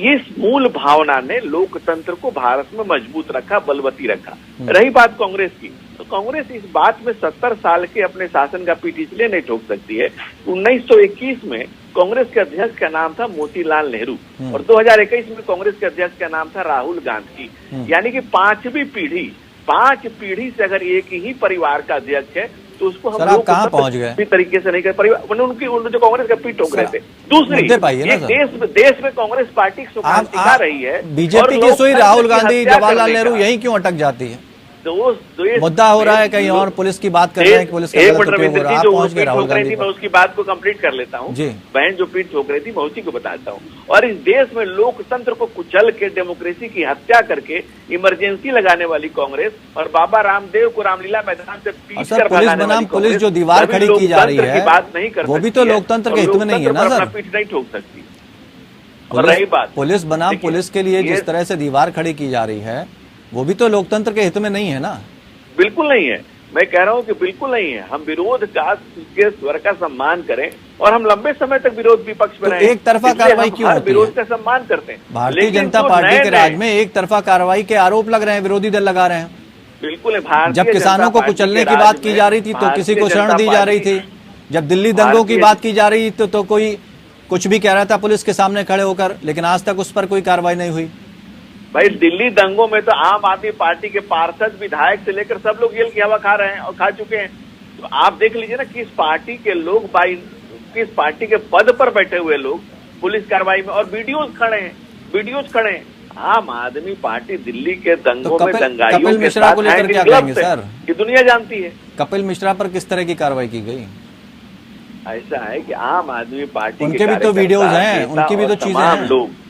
इस मूल भावना ने लोकतंत्र को भारत में मजबूत रखा, बलवती रखा। रही बात कांग्रेस की, तो कांग्रेस इस बात में 70 साल के अपने शासन का पीठ इसलिए नहीं ठोक सकती है। 1921 में कांग्रेस के अध्यक्ष का नाम था मोतीलाल नेहरू और 2021 में कांग्रेस के अध्यक्ष का नाम था राहुल गांधी। यानी कि 5 पीढ़ी से अगर एक ही परिवार का अध्यक्ष है तो उसको हम लोग कहाँ पहुंच गए तरीके से नहीं कर परिवार उनकी जो कांग्रेस का पीठ ठोक रहे थे। दूसरी देश में कांग्रेस पार्टी सुखान दिखा रही है, बीजेपी की सोई राहुल गांधी जवाहरलाल नेहरू यहीं क्यों अटक जाती है? मुद्दा हो रहा है कहीं और, पुलिस की बात कर रहे हैं कि पुलिस का गलत उपयोग हो रहा है। आप पहुंच गए राहुल गांधी। मैं उसकी बात को कंप्लीट कर लेता हूँ। बहन जो पीठ ठोक रही थी मैं उसी को बताता हूँ। और इस देश में लोकतंत्र को कुचल के डेमोक्रेसी की हत्या करके इमरजेंसी लगाने वाली कांग्रेस और बाबा रामदेव को रामलीला मैदान से पीट कर पुलिस बनाम पुलिस जो दीवार खड़ी की जा रही है बात नहीं कर, वो भी तो लोकतंत्र के हित में नहीं है ना सर। पीठ नहीं ठोक सकती। और रही बात पुलिस बनाम पुलिस के लिए जिस तरह से दीवार खड़ी की जा रही है वो भी तो लोकतंत्र के हित में नहीं है ना। बिल्कुल नहीं है, मैं कह रहा हूं कि बिल्कुल नहीं है। हम विरोध के स्वर का सम्मान करें और हम लंबे समय तक विरोध विपक्ष में रहे। एक तरफा कार्रवाई क्यों होती है? विरोध का सम्मान करते हैं। भारतीय जनता पार्टी के राज में एक तरफा कार्रवाई के आरोप लग रहे हैं, विरोधी दल लगा रहे हैं। बिल्कुल है। जब किसानों को कुचलने की बात की जा रही थी तो किसी को शरण दी जा रही थी। जब दिल्ली दंगों की बात की जा रही थी तो कोई कुछ भी कह रहा था पुलिस के सामने खड़े होकर, लेकिन आज तक उस पर कोई कार्रवाई नहीं हुई। भाई दिल्ली दंगों में तो आम आदमी पार्टी के पार्षद, विधायक से लेकर सब लोग जेल की हवा खा रहे हैं और खा चुके हैं। तो आप देख लीजिए ना किस पार्टी के लोग किस पार्टी के पद पर बैठे हुए लोग पुलिस कार्रवाई में, और वीडियोज खड़े हैं। आम आदमी पार्टी दिल्ली के दंगों में दंगाइयों के साथ को लेकर क्या कहेंगे सर? ये दुनिया जानती है। कपिल मिश्रा पर किस तरह की कार्रवाई की गई? ऐसा है कि आम आदमी पार्टी उनके भी तो वीडियोज हैं, उनकी भी तो चीजें हैं। लोग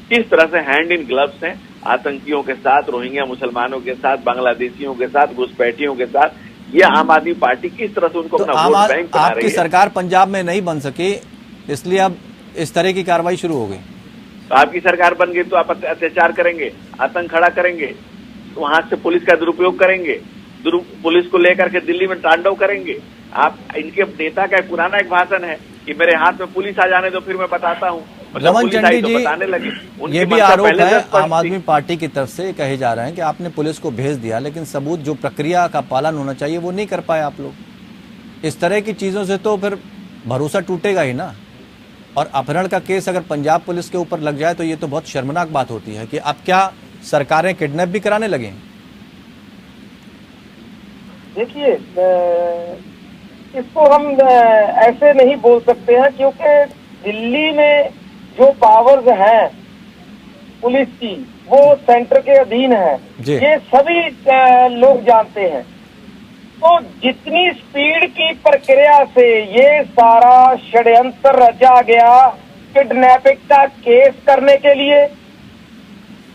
किस तरह से हैंड इन ग्लव्स हैं आतंकियों के साथ, रोहिंग्या मुसलमानों के साथ, बांग्लादेशियों के साथ, घुसपैठियों के साथ, ये आम आदमी पार्टी किस तरह से उनको तो अपना वोट बैंक बना रही है। आपकी सरकार पंजाब में नहीं बन सकी इसलिए अब इस तरह की कार्रवाई शुरू हो गई। तो आपकी सरकार बन गई तो आप अत्याचार करेंगे, आतंक खड़ा करेंगे, तो वहां से पुलिस का दुरुपयोग करेंगे, पुलिस को लेकर के दिल्ली में तांडव करेंगे। आप इनके नेता का पुराना एक भाषण है कि मेरे हाथ में पुलिस आ जाने दो फिर मैं बताता हूँ। रमन चंडी जी, ये भी आरोप है आम आदमी पार्टी की तरफ से, कहे जा रहे हैं कि आपने पुलिस को भेज दिया लेकिन सबूत जो प्रक्रिया का पालन होना चाहिए वो नहीं कर पाए आप लोग। इस तरह की चीजों से तो फिर भरोसा टूटेगा ही ना। और अपहरण का केस अगर पंजाब पुलिस के ऊपर लग जाए तो ये तो बहुत शर्मनाक बात होती है कि अब क्या सरकारें किडनैप भी कराने लगे। देखिए इसको हम ऐसे नहीं बोल सकते हैं क्योंकि दिल्ली में जो पावर्स हैं पुलिस की वो सेंटर के अधीन है, ये सभी लोग जानते हैं। तो जितनी स्पीड की प्रक्रिया से ये सारा षड्यंत्र रचा गया किडनैपिंग का केस करने के लिए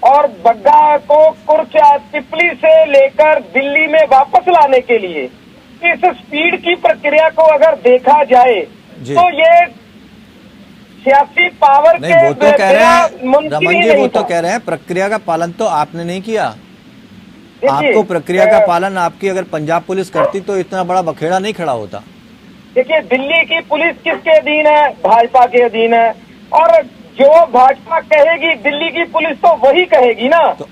और बग्गा को कुर्चा पिपली से लेकर दिल्ली में वापस लाने के लिए, इस स्पीड की प्रक्रिया को अगर देखा जाए तो ये सियासी पावर नहीं, वो तो कह रहे हैं रमन जी, वो तो कह रहे हैं प्रक्रिया का पालन तो आपने नहीं किया। आपको प्रक्रिया का पालन आपकी अगर पंजाब पुलिस करती तो इतना बड़ा बखेड़ा नहीं खड़ा होता। देखिए दिल्ली की पुलिस किसके अधीन है? भाजपा के अधीन है, और जो भाजपा कहेगी दिल्ली की पुलिस तो वही कहेगी ना। तो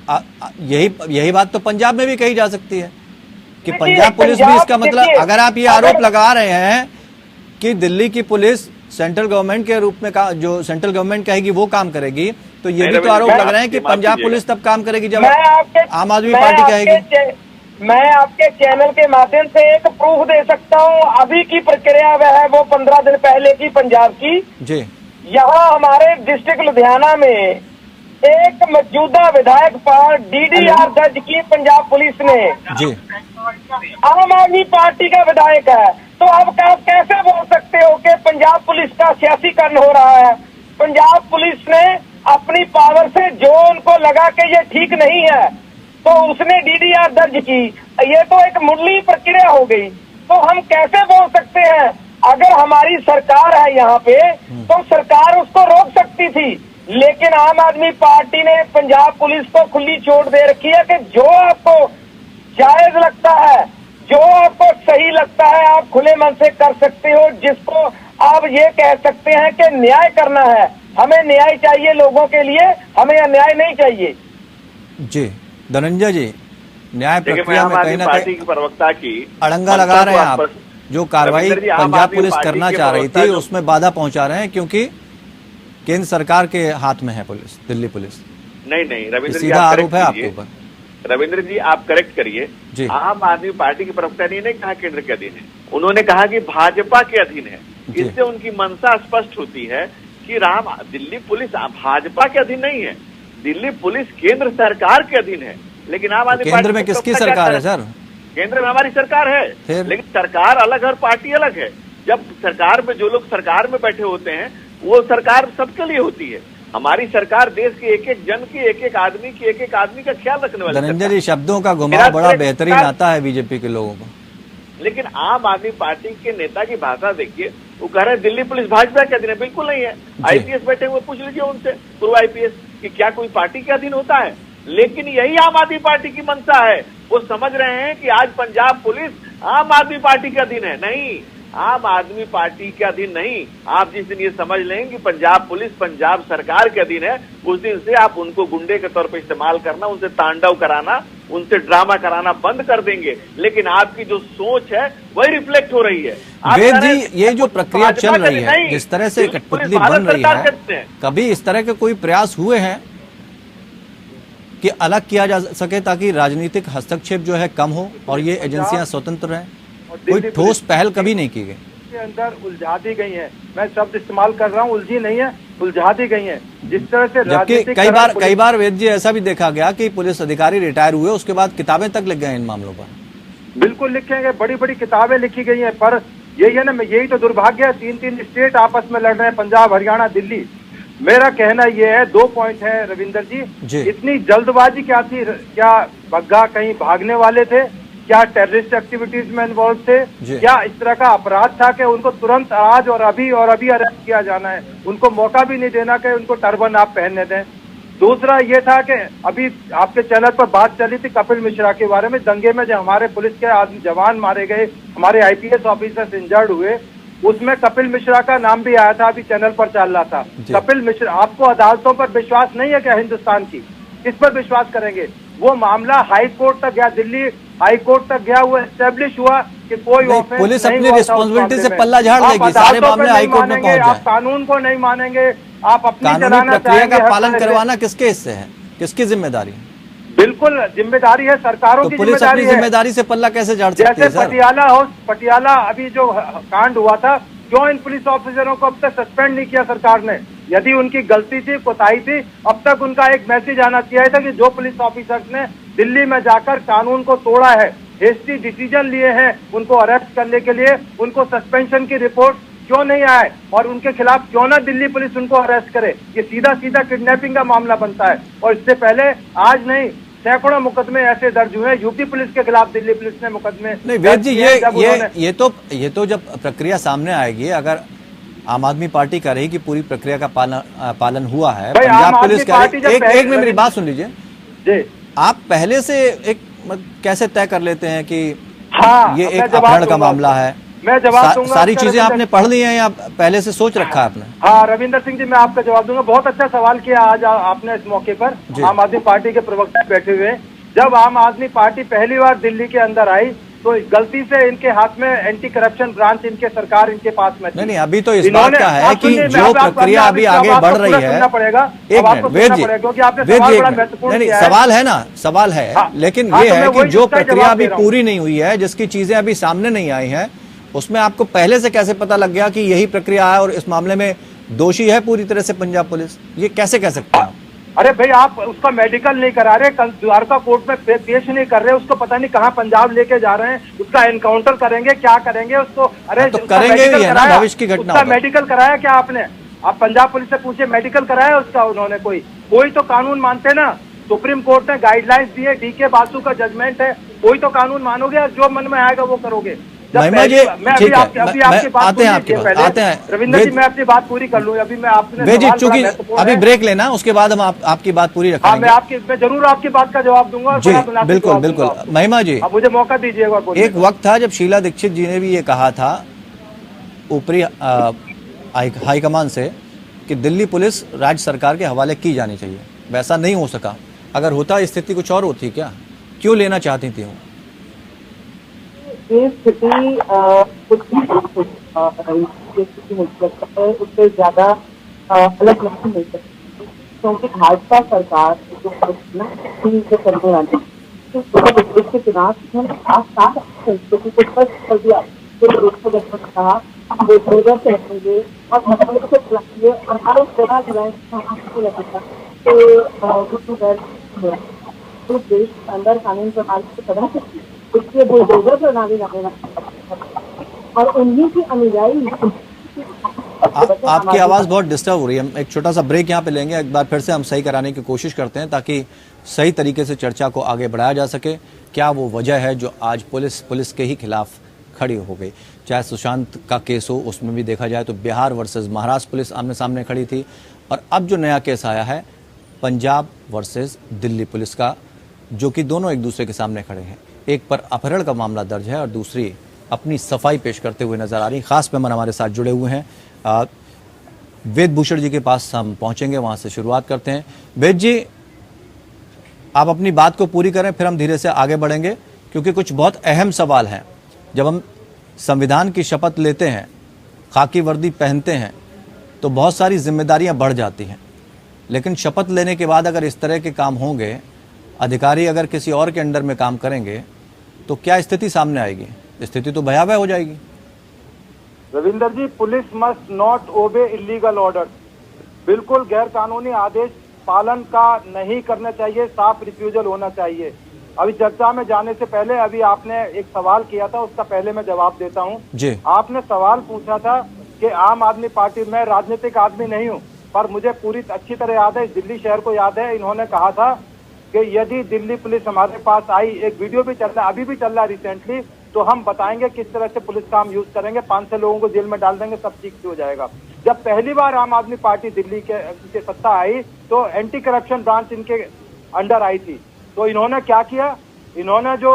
यही बात तो पंजाब में भी कही जा सकती है कि पंजाब पुलिस भी, इसका मतलब अगर आप ये आरोप लगा रहे हैं कि दिल्ली की पुलिस सेंट्रल गवर्नमेंट के रूप में जो सेंट्रल गवर्नमेंट कहेगी वो काम करेगी, तो ये भी तो आरोप लग रहे हैं कि पंजाब पुलिस तब काम करेगी जब आम आदमी पार्टी कहेगी। मैं आपके चैनल के माध्यम से एक प्रूफ दे सकता हूँ। अभी की प्रक्रिया वह है वो 15 दिन पहले की पंजाब की जी। यहाँ हमारे डिस्ट्रिक्ट लुधियाना में एक मौजूदा विधायक पर DDR दर्ज की पंजाब पुलिस ने जी। आम आदमी पार्टी का विधायक है, तो अब आप कैसे बोल सकते हो कि पंजाब पुलिस का सियासीकरण हो रहा है? पंजाब पुलिस ने अपनी पावर से जो उनको लगा कि ये ठीक नहीं है तो उसने DDR दर्ज की, ये तो एक मुरली प्रक्रिया हो गई। तो हम कैसे बोल सकते हैं? अगर हमारी सरकार है यहाँ पे तो सरकार उसको रोक सकती थी, लेकिन आम आदमी पार्टी ने पंजाब पुलिस को खुली छूट दे रखी है कि जो आपको जायज लगता है, जो आपको सही लगता है, आप खुले मन से कर सकते हो। जिसको आप ये कह सकते हैं कि न्याय करना है, हमें न्याय चाहिए लोगों के लिए, हमें अन्याय नहीं चाहिए। जी धनंजय जी, न्याय प्रक्रिया में कहीं ना पार्टी की प्रवक्ता की अड़ंगा लगा रहे हैं आप। जो कार्रवाई पंजाब पुलिस करना चाह रही थी उसमें बाधा पहुंचा रहे हैं, क्योंकि केंद्र सरकार के हाथ में है पुलिस, दिल्ली पुलिस। नहीं रविंद्र जी, सीधा आरोप है आपके ऊपर। रविंद्र जी आप करेक्ट करिए। आम आदमी पार्टी की प्रवक्ता ने नहीं कहा केंद्र के अधीन है, उन्होंने कहा कि भाजपा के अधीन है। इससे उनकी मंशा स्पष्ट होती है कि दिल्ली पुलिस भाजपा के अधीन नहीं है, दिल्ली पुलिस केंद्र सरकार के अधीन है। लेकिन आम आदमी केंद्र में किसकी सरकार है सर? केंद्र में हमारी सरकार है, लेकिन सरकार अलग और पार्टी अलग है। जब सरकार में जो लोग सरकार में बैठे होते हैं वो सरकार सबके लिए होती है। हमारी सरकार देश के एक एक जन की, एक एक आदमी का ख्याल रखने वाली। धनंजय जी, शब्दों का घुमाव बड़ा बेहतरीन आता है बीजेपी के लोगों को। लेकिन आम आदमी पार्टी के नेता की भाषा देखिए, वो कह रहे हैं दिल्ली पुलिस भाजपा के अधीन है। बिल्कुल नहीं है। आईपीएस बैठे हुए पूछ लीजिए उनसे, पूर्व आईपीएस, कि क्या कोई पार्टी के अधीन होता है? लेकिन यही आम आदमी पार्टी की मंशा है। वो समझ रहे हैं कि आज पंजाब पुलिस आम आदमी पार्टी के अधीन है। नहीं, आम आदमी पार्टी के अधीन नहीं। आप जिस दिन ये समझ लें कि पंजाब पुलिस पंजाब सरकार के अधीन है, उस दिन से आप उनको गुंडे के तौर पर इस्तेमाल करना, उनसे तांडव कराना, उनसे ड्रामा कराना बंद कर देंगे। लेकिन आपकी जो सोच है वही रिफ्लेक्ट हो रही है। वेद जी, ये जो प्रक्रिया चल रही है, जिस तरह से कठपुतली बन रही है, कभी इस तरह के कोई प्रयास हुए हैं कि अलग किया जा सके ताकि राजनीतिक हस्तक्षेप जो है कम हो और ये एजेंसियां स्वतंत्र रहें? कोई ठोस पहल कभी नहीं की गई। के अंदर उलझा दी गई है। मैं शब्द इस्तेमाल कर रहा हूँ, उलझी नहीं है, उलझा दी गई है। जिस तरह से जबकि कई बार वेद जी ऐसा भी देखा गया कि पुलिस अधिकारी रिटायर हुए, उसके बाद किताबें तक लिख गए इन मामलों पर। बिल्कुल लिखेंगे, बड़ी बड़ी किताबें लिखी गई हैं, पर यही है ना, यही तो दुर्भाग्य है। 3 स्टेट आपस में लड़ रहे हैं, पंजाब, हरियाणा, दिल्ली। मेरा कहना यह है, 2 पॉइंट है रविंदर जी। इतनी जल्दबाजी क्या थी? क्या बग्गा कहीं भागने वाले थे? क्या टेररिस्ट एक्टिविटीज में इन्वॉल्व थे? क्या इस तरह का अपराध था कि उनको तुरंत आज और अभी अरेस्ट किया जाना है? उनको मौका भी नहीं देना कि उनको टर्बन आप पहनने दें। दूसरा ये था कि अभी आपके चैनल पर बात चली थी कपिल मिश्रा के बारे में, दंगे में जो हमारे पुलिस के जवान मारे गए, हमारे आईपीएस ऑफिसर्स इंजर्ड हुए, उसमें कपिल मिश्रा का नाम भी आया था, अभी चैनल पर चल रहा था। कपिल मिश्रा, आपको अदालतों पर विश्वास नहीं है क्या हिंदुस्तान की? किस पर विश्वास करेंगे? वो मामला हाई कोर्ट तक गया, दिल्ली हाई कोर्ट तक गया, वो एस्टेब्लिश हुआ कि कोई ऑफेंस पुलिस अपनी रिस्पांसिबिलिटी से पल्ला झाड़ देगी, सारे मामले हाई कोर्ट में पहुंच जाए। आप कानून को नहीं मानेंगे, आप अपनी कानूनी प्रक्रिया का पालन करवाना किसके हिस्से है, किसकी जिम्मेदारी है? बिल्कुल जिम्मेदारी है सरकारों की। पुलिस अपनी जिम्मेदारी से पल्ला कैसे झाड़ सकती है? जैसे पटियाला अभी जो कांड हुआ था, क्यों इन पुलिस ऑफिसरों को अब तक सस्पेंड नहीं किया सरकार ने? यदि उनकी गलती थी, कोताही थी, अब तक उनका एक मैसेज आना चाहिए था कि जो पुलिस ऑफिसर्स ने दिल्ली में जाकर कानून को तोड़ा है, हेस्टी डिसीजन लिए हैं उनको अरेस्ट करने के लिए, उनको सस्पेंशन की रिपोर्ट क्यों नहीं आए और उनके खिलाफ क्यों ना दिल्ली पुलिस उनको अरेस्ट करे? ये सीधा सीधा किडनैपिंग का मामला बनता है। और इससे पहले आज नहीं, सैकड़ों मुकदमे ऐसे दर्ज हुए यूपी पुलिस के खिलाफ, दिल्ली पुलिस ने मुकदमे। नहीं वेद जी, ये तो जब प्रक्रिया सामने आएगी, अगर आम आदमी पार्टी कह रही कि पूरी प्रक्रिया का पालन हुआ है, पंजाब पुलिस कह रही, एक में मेरी बात सुन लीजिए। आप पहले से एक कैसे तय कर लेते हैं कि ये एक अपहरण का मामला है? मैं जवाब दूंगा। सारी चीजें आपने पढ़ ली हैं या पहले से सोच रखा है आपने? हाँ रविंदर सिंह जी, मैं आपका जवाब दूंगा। बहुत अच्छा सवाल किया आज आपने इस मौके पर। आम आदमी पार्टी के प्रवक्ता बैठे हुए। जब आम आदमी पार्टी पहली बार दिल्ली के अंदर आई तो गलती से इनके हाथ में एंटी करप्शन ब्रांच, इनके सरकार इनके पास में थी। नहीं, अभी तो इस बात का है कि जो प्रक्रिया अभी आगे बढ़ रही है, एक मिनट वेद जी, नहीं सवाल है ना, सवाल है, लेकिन ये है कि जो प्रक्रिया अभी पूरी नहीं हुई है, जिसकी चीजें अभी सामने नहीं आई हैं, उसमें आपको पहले से कैसे पता लग गया कि यही प्रक्रिया है और इस मामले में दोषी है पूरी तरह से पंजाब पुलिस? ये कैसे कह सकते हैं? अरे भाई, आप उसका मेडिकल नहीं करा रहे, कल द्वारका कोर्ट में पेश नहीं कर रहे, उसको पता नहीं कहाँ पंजाब लेके जा रहे हैं, उसका एनकाउंटर करेंगे, क्या करेंगे उसको? अरे तो करेंगे ही है ना, भविष्य की घटना। उसका मेडिकल कराया क्या आपने? आप पंजाब पुलिस से पूछिए, मेडिकल कराया उसका उन्होंने? कोई तो कानून मानते ना। सुप्रीम कोर्ट ने गाइडलाइंस दी है, डीके बासु का जजमेंट है, कोई तो कानून मानोगे, जो मन में आएगा वो करोगे। महिमा जी ठीक है, आते हैं आपके पास, आते हैं रविंदर जी, मैं अपनी बात पूरी कर लूं। अभी मैं आपने वेद जी, चूंकि अभी ब्रेक लेना, उसके बाद हम आपकी बात पूरी रखेंगे। मैं जरूर आपकी बात का जवाब दूंगा जी, बिल्कुल बिल्कुल। महिमा जी, मुझे मौका दीजिएगा। एक वक्त था जब शीला दीक्षित जी ने भी ये कहा था ऊपरी हाईकमान से कि दिल्ली पुलिस राज्य सरकार के हवाले की जानी चाहिए, वैसा नहीं हो सका। अगर होता स्थिति कुछ और होती क्या, क्यों लेना चाहती थी वो? ये स्थिति उससे ज्यादा अलग नहीं मिल सकती, क्योंकि भाजपा सरकार जो करने वाली इसके चुनाव संस्कृति को स्पष्ट कर दिया, कहा वो भोजन कहेंगे और भगवान को खिलाएंगे और हर जगह खिलाएंगे तो देश के अंदर कानून प्रणाली को कदम सकती है, इसलिए बुलडोजर प्रणाली लाने और उन्हीं की अनुयायी। आपकी आवाज बहुत डिस्टर्ब हो रही है। एक छोटा सा ब्रेक यहाँ पे लेंगे, एक बार फिर से हम सही कराने की कोशिश करते हैं ताकि सही तरीके से चर्चा को आगे बढ़ाया जा सके। क्या वो वजह है जो आज पुलिस के ही खिलाफ खड़ी हो गई? चाहे सुशांत का केस हो, उसमें भी देखा जाए तो बिहार वर्सेस महाराष्ट्र पुलिस आमने सामने खड़ी थी, और अब जो नया केस आया है पंजाब वर्सेस दिल्ली पुलिस का, जो कि दोनों एक दूसरे के सामने खड़े हैं। एक पर अपहरण का मामला दर्ज है और दूसरी अपनी सफाई पेश करते हुए नजर आ रही। खास मेहमान हमारे साथ जुड़े हुए हैं, वेद भूषण जी के पास हम पहुंचेंगे, वहां से शुरुआत करते हैं। वेद जी, आप अपनी बात को पूरी करें, फिर हम धीरे से आगे बढ़ेंगे, क्योंकि कुछ बहुत अहम सवाल हैं। जब हम संविधान की शपथ लेते हैं, खाकी वर्दी पहनते हैं, तो बहुत सारी जिम्मेदारियां बढ़ जाती हैं, लेकिन शपथ लेने के बाद अगर इस तरह के काम होंगे, अधिकारी अगर किसी और के अंडर में काम करेंगे, तो क्या स्थिति सामने आएगी? स्थिति तो भयावह हो जाएगी। Ravinder ji, police must not obey illegal order. बिल्कुल गैर कानूनी आदेश पालन का नहीं करना चाहिए, साफ रिफ्यूजल होना चाहिए। अभी चर्चा में जाने से पहले अभी आपने एक सवाल किया था, उसका पहले मैं जवाब देता हूँ जी। आपने सवाल पूछा था कि आम आदमी पार्टी, मैं राजनीतिक आदमी नहीं हूँ, पर मुझे पूरी अच्छी तरह याद है, दिल्ली शहर को याद है, इन्होंने कहा था कि यदि दिल्ली पुलिस हमारे पास आई, एक वीडियो भी चल रहा है, अभी भी चल रहा है रिसेंटली, तो हम बताएंगे किस तरह से पुलिस का हम यूज करेंगे, 500 लोगों को जेल में डाल देंगे, सब ठीक हो जाएगा। जब पहली बार आम आदमी पार्टी दिल्ली के सत्ता आई, तो एंटी करप्शन ब्रांच इनके अंडर आई थी। तो इन्होंने क्या किया, इन्होंने जो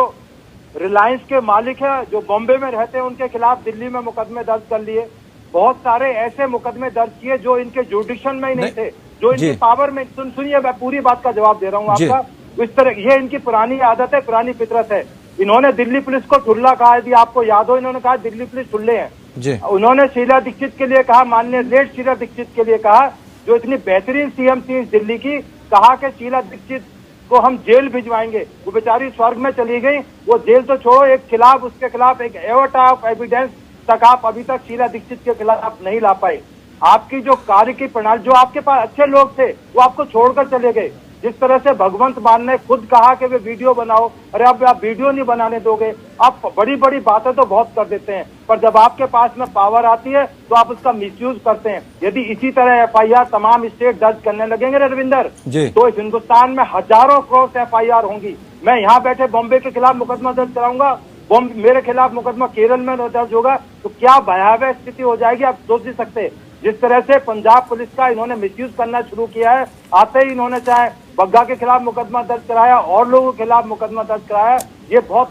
रिलायंस के मालिक है, जो बॉम्बे में रहते हैं, उनके खिलाफ दिल्ली में मुकदमे दर्ज कर लिए। बहुत सारे ऐसे मुकदमे दर्ज किए जो इनके जुडिशन में ही नहीं थे, जो इनकी पावर में। सुनिए, मैं पूरी बात का जवाब दे रहा हूँ आपका। इस तरह ये इनकी पुरानी आदत है, पुरानी फितरत है। इन्होंने दिल्ली पुलिस को ठुल्ला कहा, यदि आपको याद हो, इन्होंने कहा दिल्ली पुलिस ठुल्ले हैं। उन्होंने शीला दीक्षित के लिए कहा, माननीय लेट शीला दीक्षित के लिए कहा, जो इतनी बेहतरीन सीएम थी इस दिल्ली की, कहा कि शीला दीक्षित को हम जेल भिजवाएंगे। वो बेचारी स्वर्ग में चली गई। वो जेल तो छोड़ो, एक खिलाफ, उसके खिलाफ एक एवटा ऑफ एविडेंस तक आप अभी तक शीला दीक्षित के खिलाफ नहीं ला पाए। आपकी जो कार्य की प्रणाली, जो आपके पास अच्छे लोग थे, वो आपको छोड़कर चले गए। जिस तरह से भगवंत मान ने खुद कहा कि वे वीडियो बनाओ, अरे अब आप वीडियो नहीं बनाने दोगे। आप बड़ी बड़ी बातें तो बहुत कर देते हैं, पर जब आपके पास में पावर आती है तो आप उसका मिसयूज करते हैं। यदि इसी तरह एफआईआर तमाम स्टेट दर्ज करने लगेंगे रविंदर, तो इस हिंदुस्तान में हजारों करोड़ एफआईआर होंगी। मैं यहाँ बैठे बॉम्बे के खिलाफ मुकदमा दर्ज कराऊंगा, मेरे खिलाफ मुकदमा केरल में दर्ज होगा, तो क्या भयावह स्थिति हो जाएगी, आप सोच नहीं सकते। जिस तरह से पंजाब पुलिस का इन्होंने मिसयूज करना शुरू किया है, आते ही इन्होंने चाहे बग्गा के खिलाफ मुकदमा दर्ज कराया और लोगों के खिलाफ मुकदमा दर्ज कराया, ये बहुत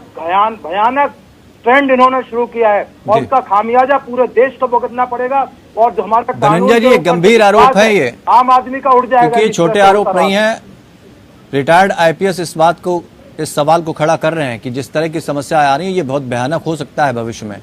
भयानक ट्रेंड इन्होंने शुरू किया है, और उसका खामियाजा पूरे देश को भुगतना पड़ेगा। और जो हमारा धनंजय जी, ये गंभीर आरोप है, ये आम आदमी का उड़ जाएगा, क्योंकि छोटे आरोप नहीं है। रिटायर्ड आईपीएस इस बात को, इस सवाल को खड़ा कर रहे हैं कि जिस तरह की समस्या आ रही है, ये बहुत भयानक हो सकता है भविष्य में।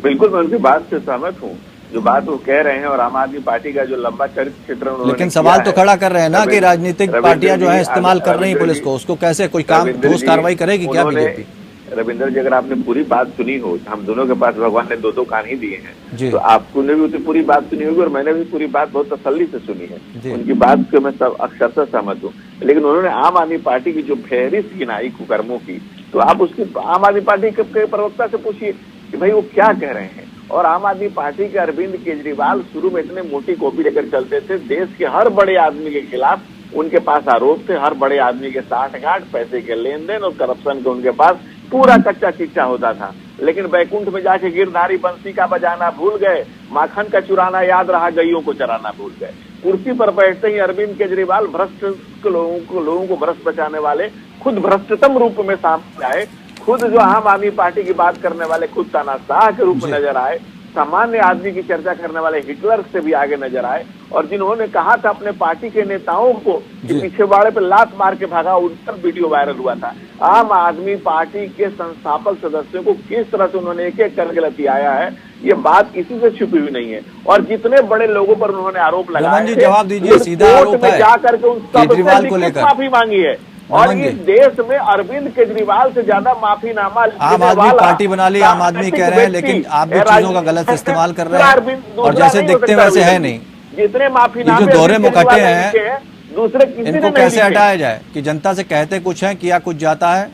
बिल्कुल, मैं उनकी बात से सहमत हूँ, जो बात वो कह रहे हैं, और आम आदमी पार्टी का जो लंबा चरित्र चित्रण, लेकिन सवाल तो खड़ा कर रहे हैं ना कि राजनीतिक पार्टियां जो है इस्तेमाल कर रही हैं पुलिस को, उसको कैसे कोई काम, ठोस कार्रवाई करेगी क्या बीजेपी? रविंदर जी, अगर आपने पूरी बात सुनी हो, हम दोनों के पास भगवान ने दो कान ही दिए हैं, तो आपको ने भी उतनी पूरी बात सुनी होगी, और मैंने भी पूरी बात बहुत तसल्ली से सुनी है। उनकी बात से मैं सब अक्षरशः सहमत हूँ। लेकिन उन्होंने आम आदमी पार्टी की जो फहरिस्त गिनाई कुकर्मों की, तो आप उसकी आम आदमी पार्टी के प्रवक्ता से पूछिए कि भाई वो क्या कह रहे हैं। और आम आदमी पार्टी के अरविंद केजरीवाल शुरू में इतने मोटी कॉपी लेकर चलते थे, देश के हर बड़े आदमी के खिलाफ उनके पास आरोप थे, हर बड़े आदमी के साठ गांठ, पैसे के लेन देन और करप्शन के उनके पास पूरा कच्चा चिच्चा होता था। लेकिन बैकुंठ में जाके गिरधारी बंसी का बजाना भूल गए, माखन का चुराना याद रहा, गईयों को चराना भूल गए। कुर्सी पर बैठते ही अरविंद केजरीवाल भ्रष्ट लोगों को भ्रष्ट बचाने वाले खुद भ्रष्टतम रूप में सामने आए, खुद जो आम आदमी पार्टी की बात करने वाले खुद तानाशाह के रूप में नजर आए, सामान्य आदमी की चर्चा करने वाले हिटलर से भी आगे नजर आए, और जिन्होंने कहा था अपने पार्टी के नेताओं को कि पिछवाड़े पे लात मार के भागा, उन पर वीडियो वायरल हुआ था। आम आदमी पार्टी के संस्थापक सदस्यों को किस तरह से उन्होंने एक एक करके लतियाया है, ये बात किसी से छुपी हुई नहीं है। और जितने बड़े लोगों पर उन्होंने आरोप लगाए, जवाब दीजिए, सीधा आरोप है जाकर के उन केजरीवाल को लेकर माफी मांगी है। और इस देश में अरविंद केजरीवाल से ज्यादा माफीनामा आम आदमी पार्टी बना ली, आम आदमी कह रहे हैं, लेकिन आप भी चीजों का गलत इस्तेमाल कर रहे हैं और जैसे दिखते वैसे है नहीं। जितने माफीनामे जो दोहरे मुकट्टे हैं दूसरे किसी इनको कैसे हटाया जाए कि जनता से कहते कुछ है, किया कुछ जाता है?